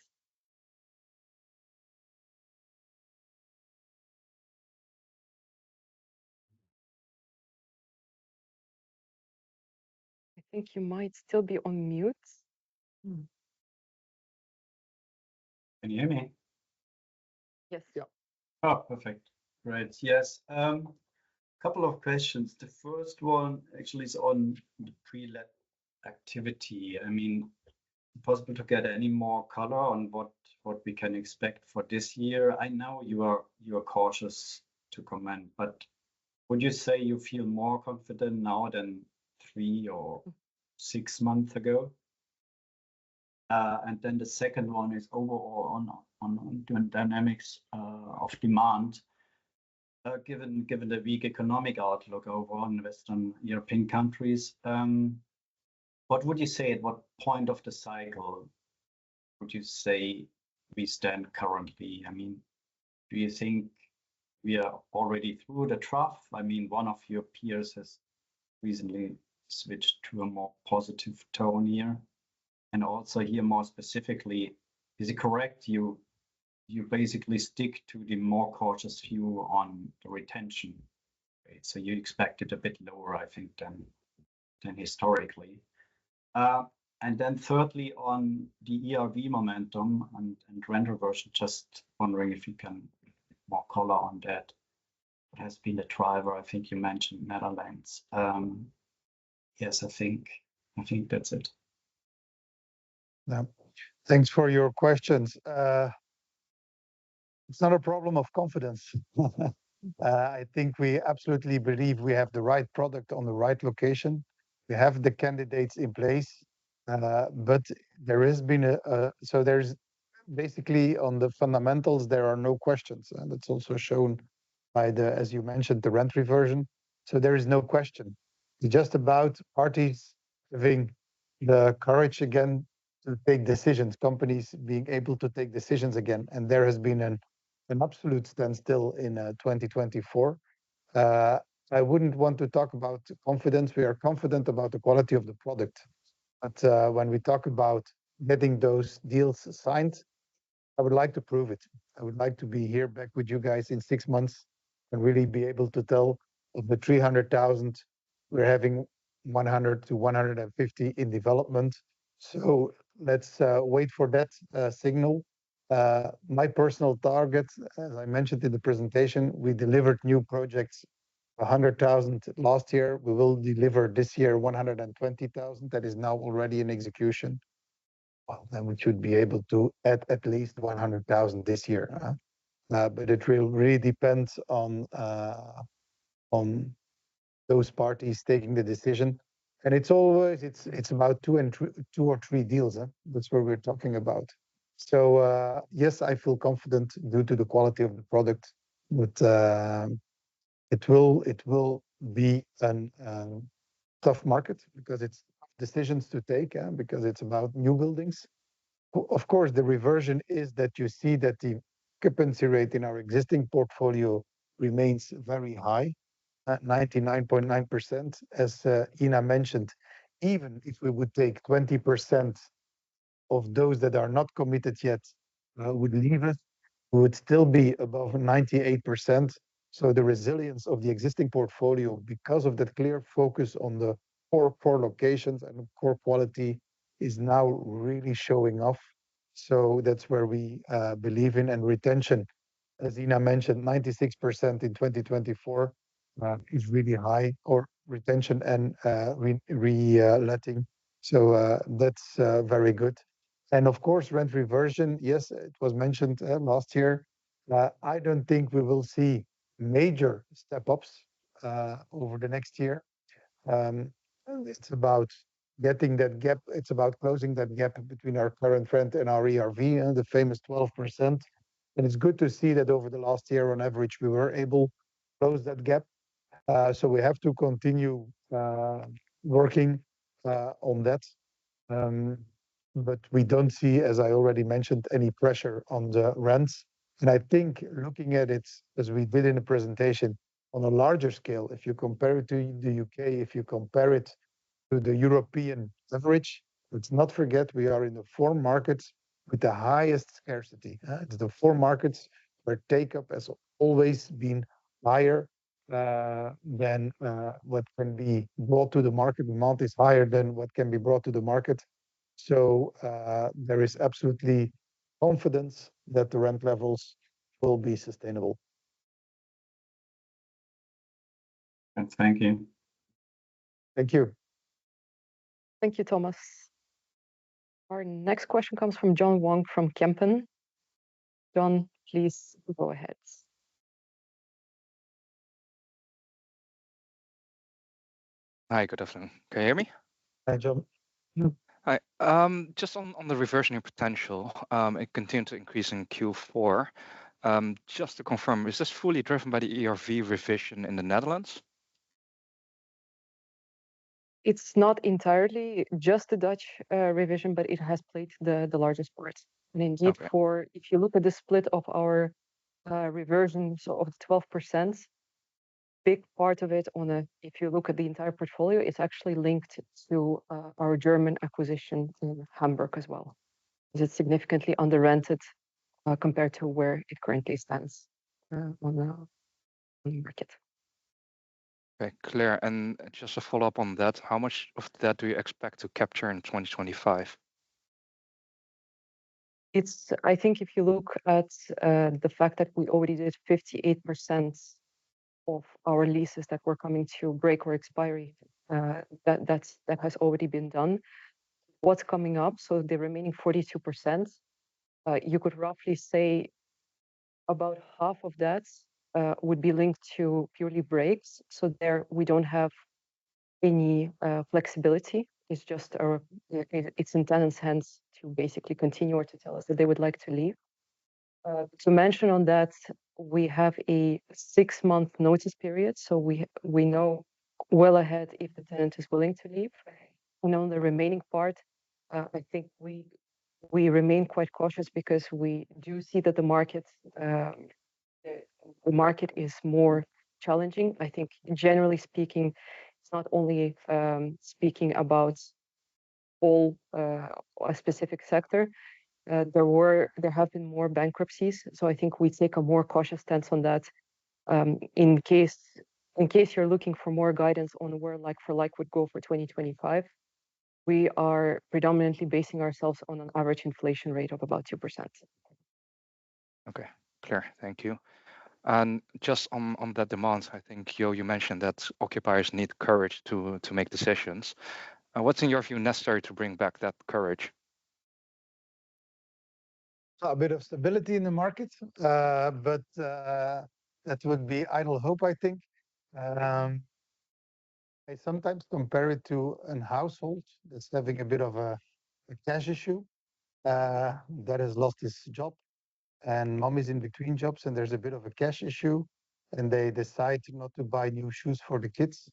I think you might still be on mute. Can you hear me? Yes. Yeah. Oh, perfect. Great. Yes. Couple of questions. The first one actually is on the pre-let activity. I mean, possible to get any more color on what we can expect for this year? I know you are cautious to comment, but would you say you feel more confident now than 3 or 6 months ago? And then the second one is overall on dynamics of demand. Given the weak economic outlook overall in Western European countries, what would you say at what point of the cycle would you say we stand currently? I mean, do you think we are already through the trough? I mean, one of your peers has recently switched to a more positive tone here. And also here more specifically, is it correct you basically stick to the more cautious view on the retention rate? So you expect it a bit lower, I think, than historically. And then thirdly, on the ERV momentum and rent reversion, just wondering if you can more color on that. What has been the driver? I think you mentioned Netherlands. Yes, I think that's it. Yeah. Thanks for your questions. It's not a problem of confidence. I think we absolutely believe we have the right product on the right location. We have the candidates in place, but there has been so there's basically on the fundamentals, there are no questions. And it's also shown by as you mentioned, the rent reversion. So there is no question. It's just about parties having the courage again to take decisions, companies being able to take decisions again. And there has been an absolute standstill in 2024. I wouldn't want to talk about confidence. We are confident about the quality of the product. But when we talk about getting those deals signed, I would like to prove it. I would like to be here back with you guys in 6 months and really be able to tell of the 300,000, we're having 100 to 150 in development. So let's wait for that signal. My personal target, as I mentioned in the presentation, we delivered new projects, 100,000 last year. We will deliver this year 120,000. That is now already in execution. Well, then we should be able to add at least 100,000 this year. But it will really depend on those parties taking the decision. And it's always it's about two or three deals. That's what we're talking about. So yes, I feel confident due to the quality of the product, but it will be a tough market because it's decisions to take, because it's about new buildings. Of course, the reversion is that you see that the occupancy rate in our existing portfolio remains very high, at 99.9%. As Ina mentioned, even if we would take 20% of those that are not committed yet, would leave us, we would still be above 98%. So the resilience of the existing portfolio, because of that clear focus on the core locations and core quality, is now really showing off. So that's where we believe in. And retention, as Ina mentioned, 96% in 2024 is really high, or retention and re-letting. So that's very good. And of course, rent reversion, yes, it was mentioned last year. I don't think we will see major step-ups over the next year. And it's about getting that gap. It's about closing that gap between our current rent and our ERV, and the famous 12%. And it's good to see that over the last year, on average, we were able to close that gap. So we have to continue working on that. But we don't see, as I already mentioned, any pressure on the rents. And I think looking at it, as we did in the presentation, on a larger scale, if you compare it to the UK, if you compare it to the European average, let's not forget we are in the 4 markets with the highest scarcity. It's the 4 markets where take-up has always been higher than what can be brought to the market. Demand is higher than what can be brought to the market. So there is absolutely confidence that the rent levels will be sustainable. And thank you. Thank you. Thank you, Thomas. Our next question comes from John Wong from Kempen. John, please go ahead. Hi, good afternoon. Can you hear me? Hi, John. Hi. Just on the reversionary potential, it continued to increase in Q4. Just to confirm, is this fully driven by the ERV revision in the Netherlands? It's not entirely just the Dutch revision, but it has played the largest part. And indeed, Okay. if you look at the split of our reversion, so of the 12%, big part of it if you look at the entire portfolio, it's actually linked to our German acquisition in Hamburg as well. It's significantly under-rented compared to where it currently stands on the market. Okay, clear. And just a follow-up on that, how much of that do you expect to capture in 2025? I think if you look at the fact that we already did 58% of our leases that were coming to break or expiry, that has already been done. What's coming up, so the remaining 42%, you could roughly say about half of that would be linked to purely breaks. So there we don't have any flexibility. It's just it's in tenants' hands to basically continue or to tell us that they would like to leave. To mention on that, we have a 6-month notice period, so we know well ahead if the tenant is willing to leave. And on the remaining part, I think we remain quite cautious because we do see that the market is more challenging. I think generally speaking, it's not only speaking about all a specific sector. There have been more bankruptcies, so I think we take a more cautious stance on that. In case you're looking for more guidance on where like-for-like would go for 2025, we are predominantly basing ourselves on an average inflation rate of about 2%. Okay, clear. Thank you. And just on that demand, I think, Jo, you mentioned that occupiers need courage to make decisions. What's in your view necessary to bring back that courage? A bit of stability in the market, but that would be idle hope, I think. I sometimes compare it to a household that's having a bit of a cash issue that has lost his job, and mom is in between jobs, and there's a bit of a cash issue, and they decide not to buy new shoes for the kids.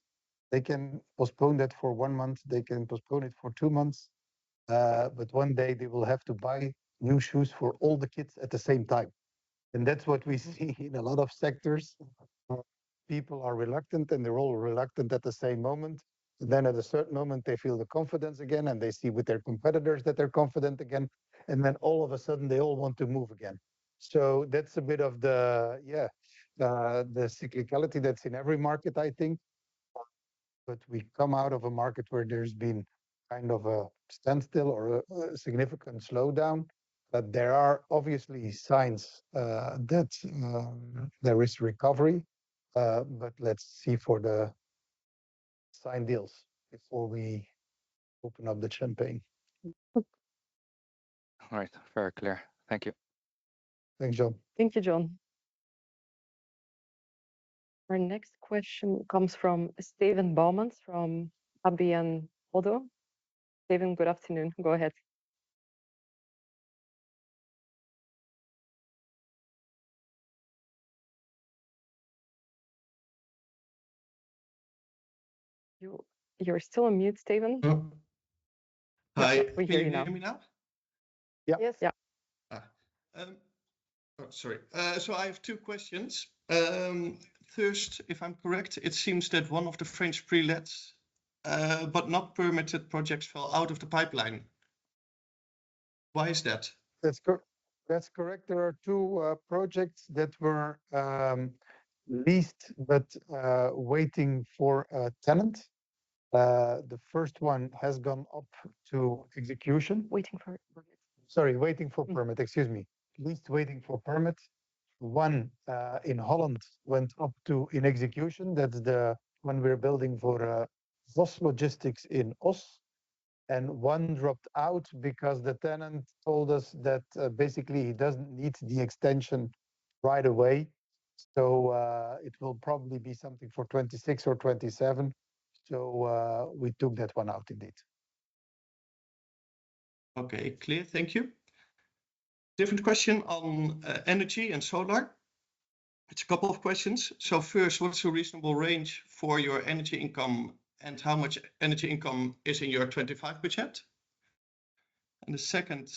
They can postpone that for 1 month, they can postpone it for 2 months, but one day they will have to buy new shoes for all the kids at the same time. And that's what we see in a lot of sectors. People are reluctant, and they're all reluctant at the same moment. And then at a certain moment, they feel the confidence again, and they see with their competitors that they're confident again. And then all of a sudden, they all want to move again. So that's a bit of the cyclicality that's in every market, I think. But we come out of a market where there's been kind of a standstill or a significant slowdown. But there are obviously signs that there is recovery. But let's see for the sign deals before we open up the champagne. All right, very clear. Thank you. Thanks, John. Thank you, John. Our next question comes from Steven Bouwmans from ABN AMRO. Steven, good afternoon. Go ahead. You're still on mute, Steven. Oh. Hi, we can hear you you now. hear me now? Yeah. Yes. Yeah. Sorry. So I have two questions. First, if I'm correct, it seems that one of the French pre-lets, but not permitted projects fell out of the pipeline. Why is that? That's correct. There are two projects that were leased but waiting for a tenant. The first one has gone up to execution. Waiting for permit. Sorry, waiting for permit. Excuse me. Leased waiting for permit. One in Holland went up to in execution. That's the one we're building for Vos Logistics in Os. And one dropped out because the tenant told us that basically he doesn't need the extension right away. So it will probably be something for 26 or 27. So we took that one out indeed. Okay, clear. Thank you. Different question on energy and solar. It's a couple of questions. So first, what's a reasonable range for your energy income and how much energy income is in your 25 budget? And the second,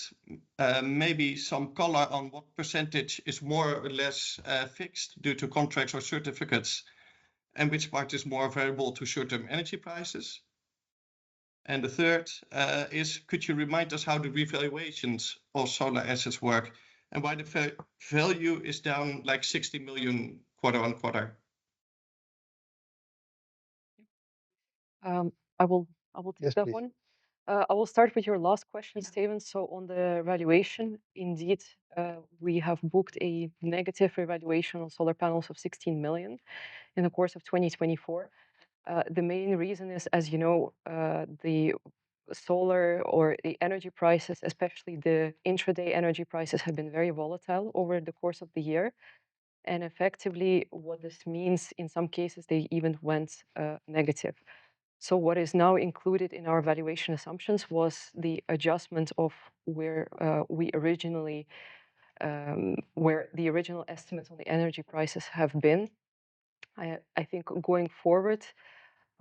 maybe some color on what percentage is more or less fixed due to contracts or certificates, and which part is more variable to short-term energy prices. And the third is, could you remind us how the revaluations of solar assets work and why the value is down like 60 million quarter on quarter? I will take that please. one. I will start with your last question, Steven. So on the valuation, indeed, we have booked a negative revaluation on solar panels of 16 million in the course of 2024. The main reason is, as you know, the solar or the energy prices, especially the intraday energy prices, have been very volatile over the course of the year. And effectively, what this means, in some cases, they even went negative. So what is now included in our valuation assumptions was the adjustment of where where the original estimates on the energy prices have been. I think going forward,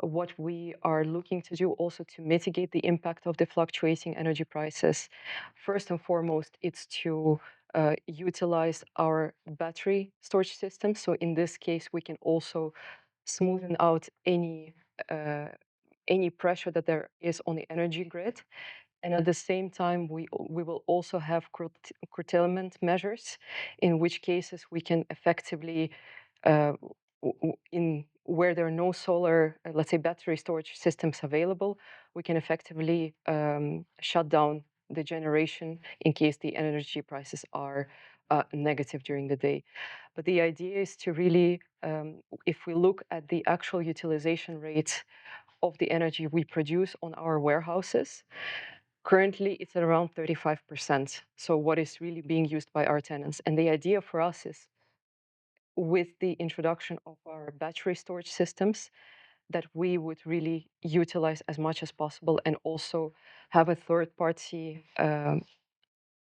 what we are looking to do also to mitigate the impact of the fluctuating energy prices, first and foremost, it's to utilize our battery storage system. So in this case, we can also smoothen out any pressure that there is on the energy grid. And at the same time, we will also have curtailment measures, in which cases we can effectively, in where there are no solar, let's say battery storage systems available, we can effectively shut down the generation in case the energy prices are negative during the day. But the idea is to really, if we look at the actual utilization rate of the energy we produce on our warehouses, currently it's at around 35%. So what is really being used by our tenants. And the idea for us is, with the introduction of our battery storage systems, that we would really utilize as much as possible and also have a third-party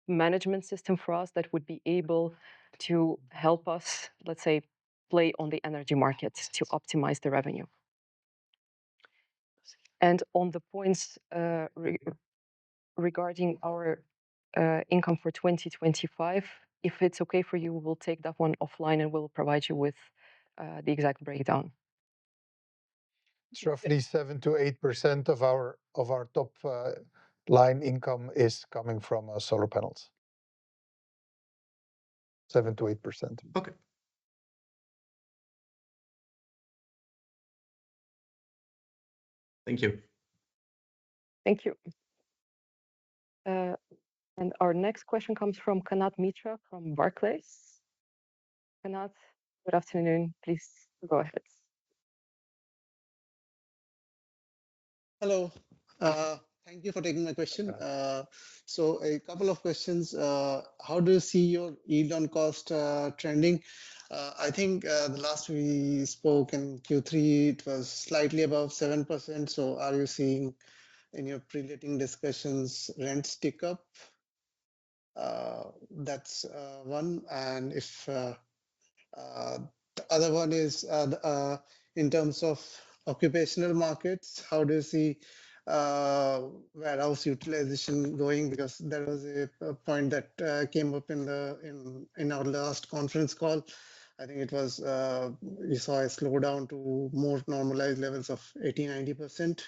management system for us that would be able to help us, let's say, play on the energy market to optimize the revenue. And on the points regarding our income for 2025, if it's okay for you, we'll take that one offline and we'll provide you with the exact breakdown. It's roughly 7 to 8% of our top line income is coming from solar panels. 7 to 8%. Okay. Thank you. Thank you. And our next question comes from Kanat Mitra from Barclays. Kanat, good afternoon. Please go ahead. Hello. Thank you for taking my question. So a couple of questions. How do you see your yield on cost trending? I think the last we spoke in Q3, it was slightly above 7%. So are you seeing in your pre-letting discussions rents tick up? That's one. And if the other one is in terms of occupational markets, how do you see warehouse utilization going? Because there was a point that came up in our last conference call. I think it was you saw a slowdown to more normalized levels of 80-90%.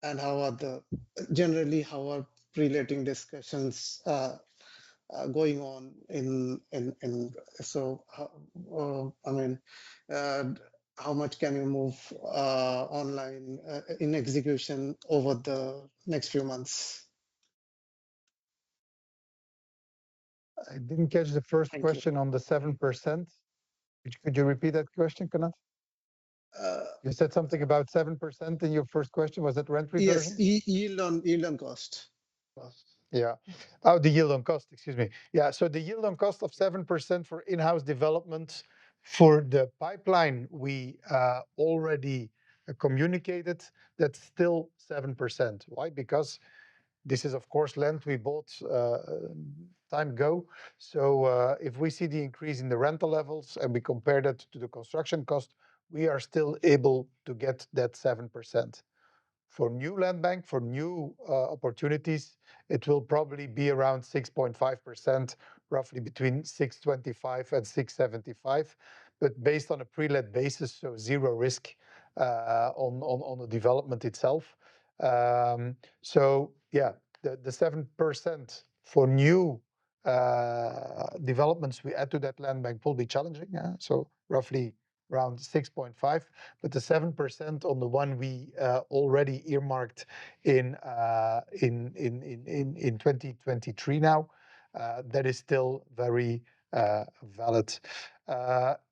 And how are generally how are pre-letting discussions going on so I mean how much can you move online in execution over the next few months? I didn't catch the first Thank question on the 7%. Could you repeat that question, Kanat? You said something about 7% in your first question. Was that rent reversion? Yes, yield on cost. Yeah. Oh, the yield on cost, excuse me. Yeah, so the yield on cost of 7% for in-house development for the pipeline we already communicated, that's still 7%. Why? Because this is, of course, land we bought time ago. So if we see the increase in the rental levels and we compare that to the construction cost, we are still able to get that 7%. For new land bank, for new opportunities, it will probably be around 6.5%, roughly between 625 and 675, but based on a pre-let basis, so zero risk on the development itself. So yeah, the 7% for new developments we add to that land bank will be challenging. So roughly around 6.5, but the 7% on the one we already earmarked in 2023 now, that is still very valid.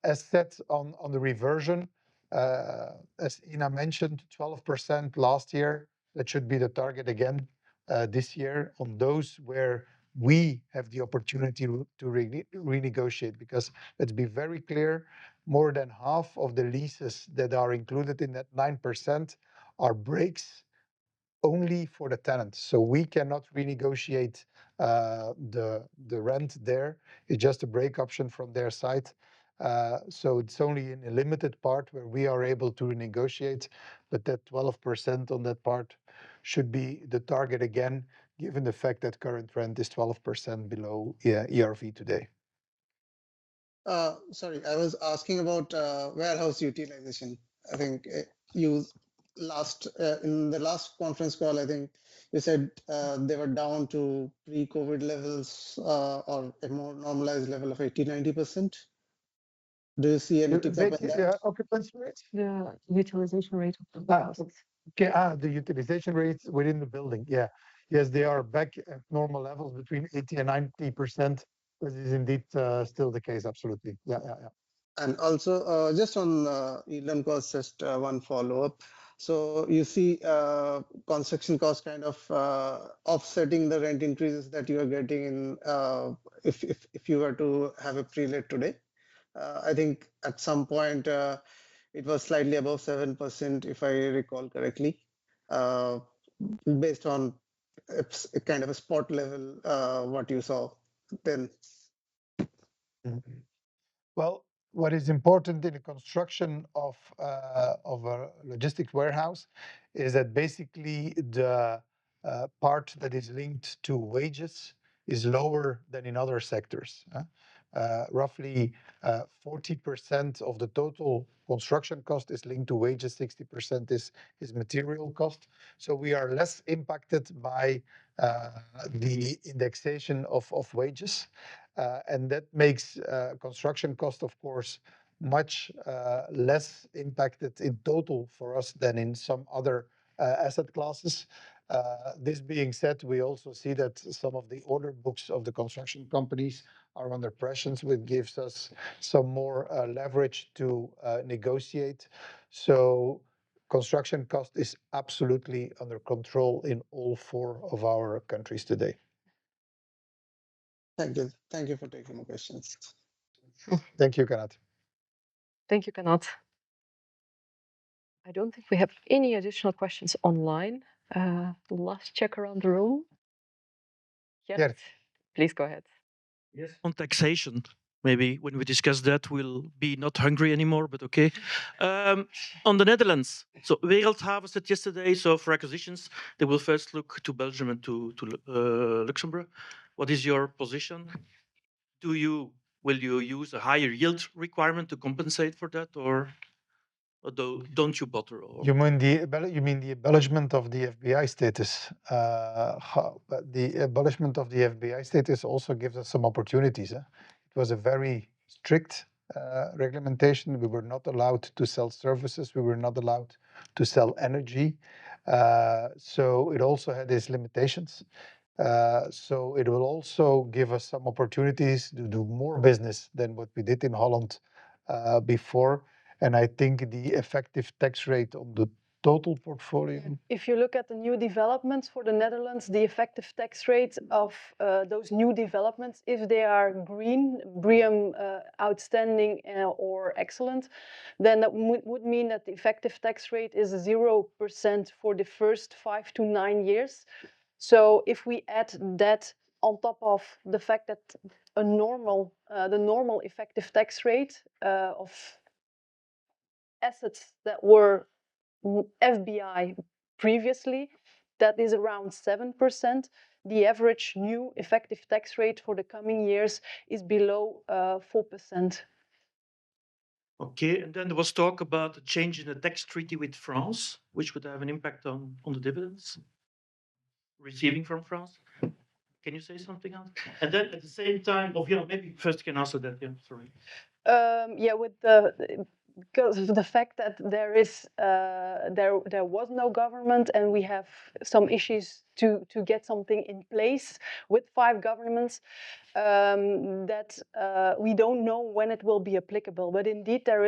As said on the reversion, as Ina mentioned, 12% last year, that should be the target again this year on those where we have the opportunity to renegotiate, because let's be very clear, more than half of the leases that are included in that 9% are breaks only for the tenant. So we cannot renegotiate the rent there. It's just a break option from their side. So it's only in a limited part where we are able to renegotiate, but that 12% on that part should be the target again, given the fact that current rent is 12% below ERV today. Sorry, I was asking about warehouse utilization. I think you in the last conference call, I think you said they were down to pre-COVID levels or a more normalized level of 80-90%. Do you see any tick up in that? Occupancy rates? The utilization rate of the warehouses. Okay, the utilization rates within the building. Yeah. Yes, they are back at normal levels between 80 and 90%. This is indeed still the case. Absolutely. Yeah. And also, just on yield on cost, just one follow-up. So you see construction cost kind of offsetting the rent increases that you are getting in if you were to have a pre-let today. I think at some point it was slightly above 7%, if I recall correctly, based on a kind of a spot level, what you saw then. Well, what is important in the construction of a logistic warehouse is that basically the part that is linked to wages is lower than in other sectors. roughly 40% of the total construction cost is linked to wages, 60% is material cost. So we are less impacted by the indexation of wages. And that makes construction cost, of course, much less impacted in total for us than in some other asset classes. This being said, we also see that some of the order books of the construction companies are under pressure, which gives us some more leverage to negotiate. So construction cost is absolutely under control in all 4 of our countries today. Thank you. Thank you for taking my questions. Thank you, Kanat. Thank you, Kanat. I don't think we have any additional questions online. Last check around the room. Gert, please go ahead. Yes, on taxation. Maybe when we discuss that, we'll be not hungry anymore, but okay. On the Netherlands, so Wereldhave said yesterday, so for acquisitions, they will first look to Belgium and to Luxembourg. What is your position? Will you use a higher yield requirement to compensate for that, or don't you bother? Or? You mean the abolishment of the FBI status? The abolishment of the FBI status also gives us some opportunities. It was a very strict regulation. We were not allowed to sell services. We were not allowed to sell energy. So it also had its limitations. So it will also give us some opportunities to do more business than what we did in Holland before. And I think the effective tax rate on the total portfolio. If you look at the new developments for the Netherlands, the effective tax rate of those new developments, if they are green, BREEAM outstanding or excellent, then that would mean that the effective tax rate is 0% for the first 5 to 9 years. So if we add that on top of the fact that the normal effective tax rate of assets that were FBI previously, that is around 7%. The average new effective tax rate for the coming years is below 4%. Okay, and then there was talk about a change in the tax treaty with France, which would have an impact on the dividends receiving from France. Can you say something else? And then at the same time, maybe first you can answer that. Yeah, sorry. Because of the fact that there was no government and we have some issues to get something in place with 5 governments, that we don't know when it will be applicable. But indeed, there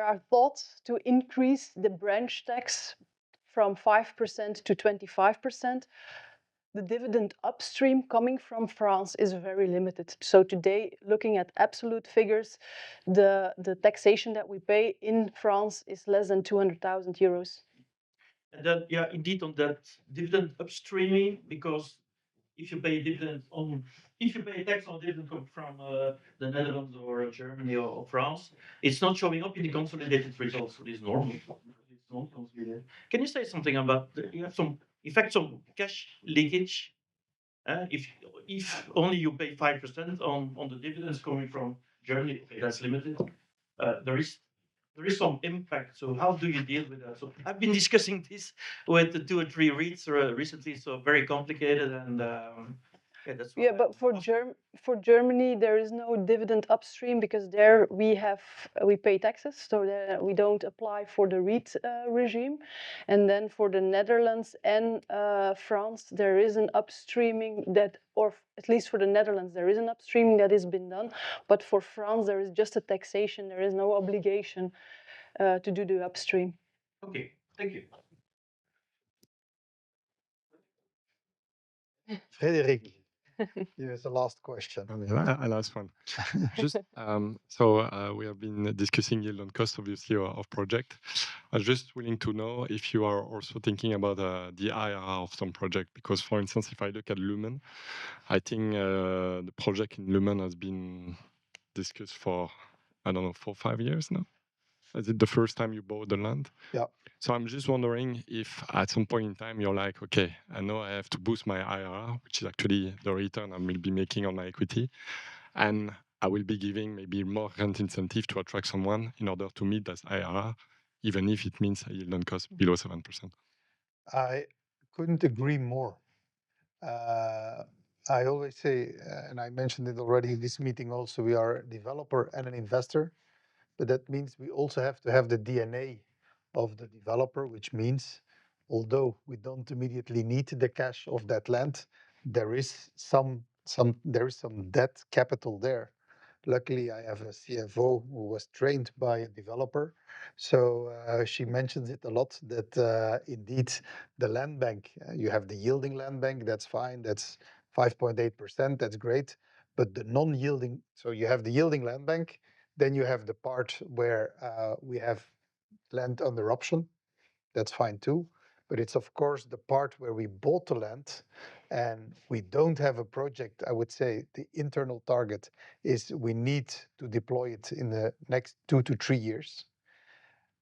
are thoughts to increase the branch tax from 5% to 25%. The dividend upstream coming from France is very limited. So today, looking at absolute figures, the taxation that we pay in France is less than 200,000 euros. And then, indeed, on that dividend upstreaming, because if you pay a tax on dividend coming from the Netherlands or Germany or France, it's not showing up in the consolidated results. So it's normal. It's non-consolidated. Can you say something about you have some cash leakage? If only you pay 5% on the dividends coming from Germany, okay, that's limited. There is some impact. So how do you deal with that? So I've been discussing this with the 2 or 3 REITs recently. So very complicated and. That's but for Germany, there is no dividend upstream because there we pay taxes, so there we don't apply for the REIT regime. And then for the Netherlands and France, there is an upstreaming that, or at least for the Netherlands, there is an upstreaming that has been done. But for France, there is just a taxation. There is no obligation to do the upstream. Okay, thank you. Frédéric. Here's the last question. Last one. Just so we have been discussing yield on cost, obviously, of project. I was just willing to know if you are also thinking about the IRR of some project, because, for instance, if I look at Lumen, I think the project in Lumen has been discussed for, I don't know, 4 or 5 years now. Is it the first time you bought the land? Yeah. So I'm just wondering if at some point in time you're like, okay, I know I have to boost my IRR, which is actually the return I will be making on my equity, and I will be giving maybe more rent incentive to attract someone in order to meet that IRR, even if it means a yield on cost below 7%. I couldn't agree more. I always say, and I mentioned it already in this meeting also, we are a developer and an investor, but that means we also have to have the DNA of the developer, which means although we don't immediately need the cash of that land, there is some debt capital there. Luckily, I have a CFO who was trained by a developer. So she mentions it a lot that indeed the land bank, you have the yielding land bank, that's fine, that's 5.8%, that's great. But the non-yielding, so you have the yielding land bank, then you have the part where we have land under option, that's fine too. But it's of course the part where we bought the land and we don't have a project. I would say the internal target is we need to deploy it in the next 2 to 3 years.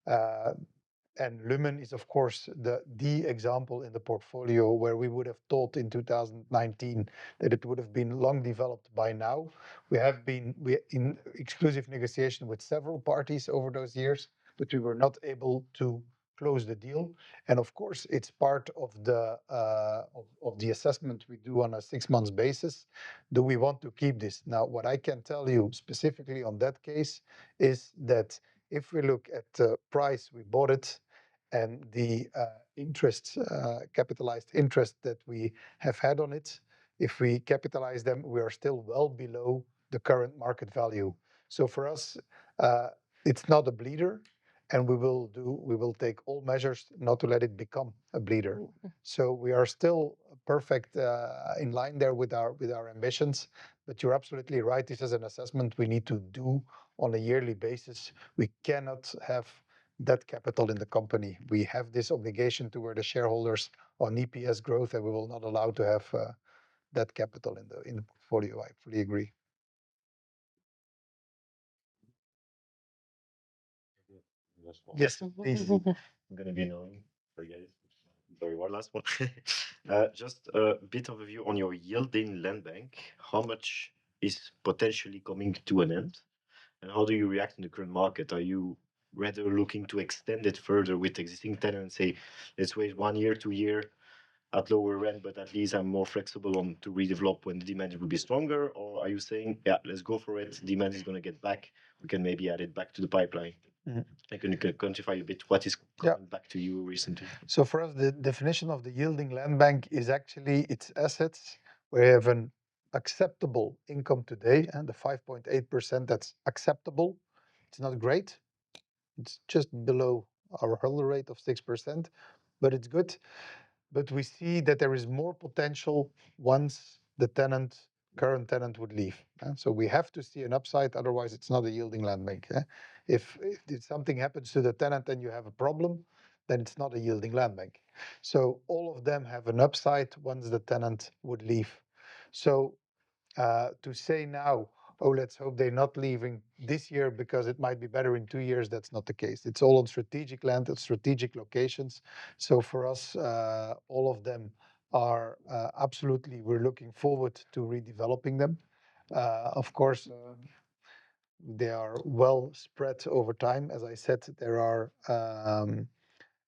And Lumen is, of course, the example in the portfolio where we would have thought in 2019 that it would have been long developed by now. We have been in exclusive negotiation with several parties over those years, but we were not able to close the deal. And of course, it's part of the assessment we do on a 6 months basis. Do we want to keep this? Now, what I can tell you specifically on that case is that if we look at the price we bought it and the interest, capitalized interest that we have had on it, if we capitalize them, we are still well below the current market value. So for us, it's not a bleeder, and we will take all measures not to let it become a bleeder. So we are still perfect in line there with our ambitions. But you're absolutely right. This is an assessment we need to do on a yearly basis. We cannot have that capital in the company. We have this obligation toward the shareholders on EPS growth, and we will not allow to have that capital in the portfolio. I fully agree. Yes, please. I'm going to be annoying. Sorry, one last one. Just a bit of a view on your yielding land bank. How much is potentially coming to an end? And how do you react in the current market? Are you rather looking to extend it further with existing tenants, say, let's wait 1 year, 2 year at lower rent, but at least I'm more flexible on to redevelop when the demand will be stronger? Or are you saying, yeah, let's go for it. Demand is going to get back. We can maybe add it back to the pipeline. Can you quantify a bit what is coming back to you recently? So for us, the definition of the yielding land bank is actually its assets where you have an acceptable income today, and the 5.8%, that's acceptable. It's not great. It's just below our hurdle rate of 6%, but it's good. But we see that there is more potential once the current tenant would leave. So we have to see an upside, otherwise it's not a yielding land bank. If something happens to the tenant and you have a problem, then it's not a yielding land bank. So all of them have an upside once the tenant would leave. So to say now, oh, let's hope they're not leaving this year because it might be better in 2 years, that's not the case. It's all on strategic land, at strategic locations. So for us, all of them are absolutely, we're looking forward to redeveloping them. Of course, they are well spread over time. As I said,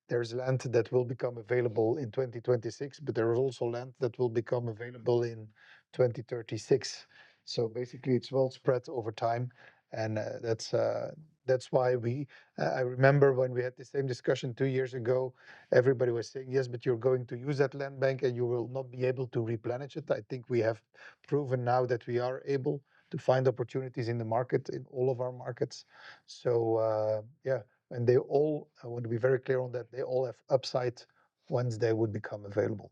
there's land that will become available in 2026, but there is also land that will become available in 2036. So basically, it's well spread over time, and that's why I remember when we had the same discussion 2 years ago, everybody was saying, yes, but you're going to use that land bank and you will not be able to replenish it. I think we have proven now that we are able to find opportunities in the market, in all of our markets. So yeah, and they all, I want to be very clear on that, they all have upside once they would become available.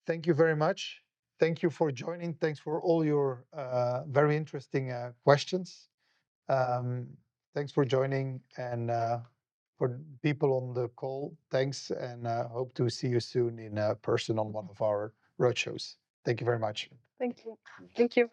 Thank you very much. Thank you for joining. Thanks for all your very interesting questions. Thanks for joining, and for people on the call, thanks, and hope to see you soon in person on one of our roadshows. Thank you very much. Thank you. Thank you.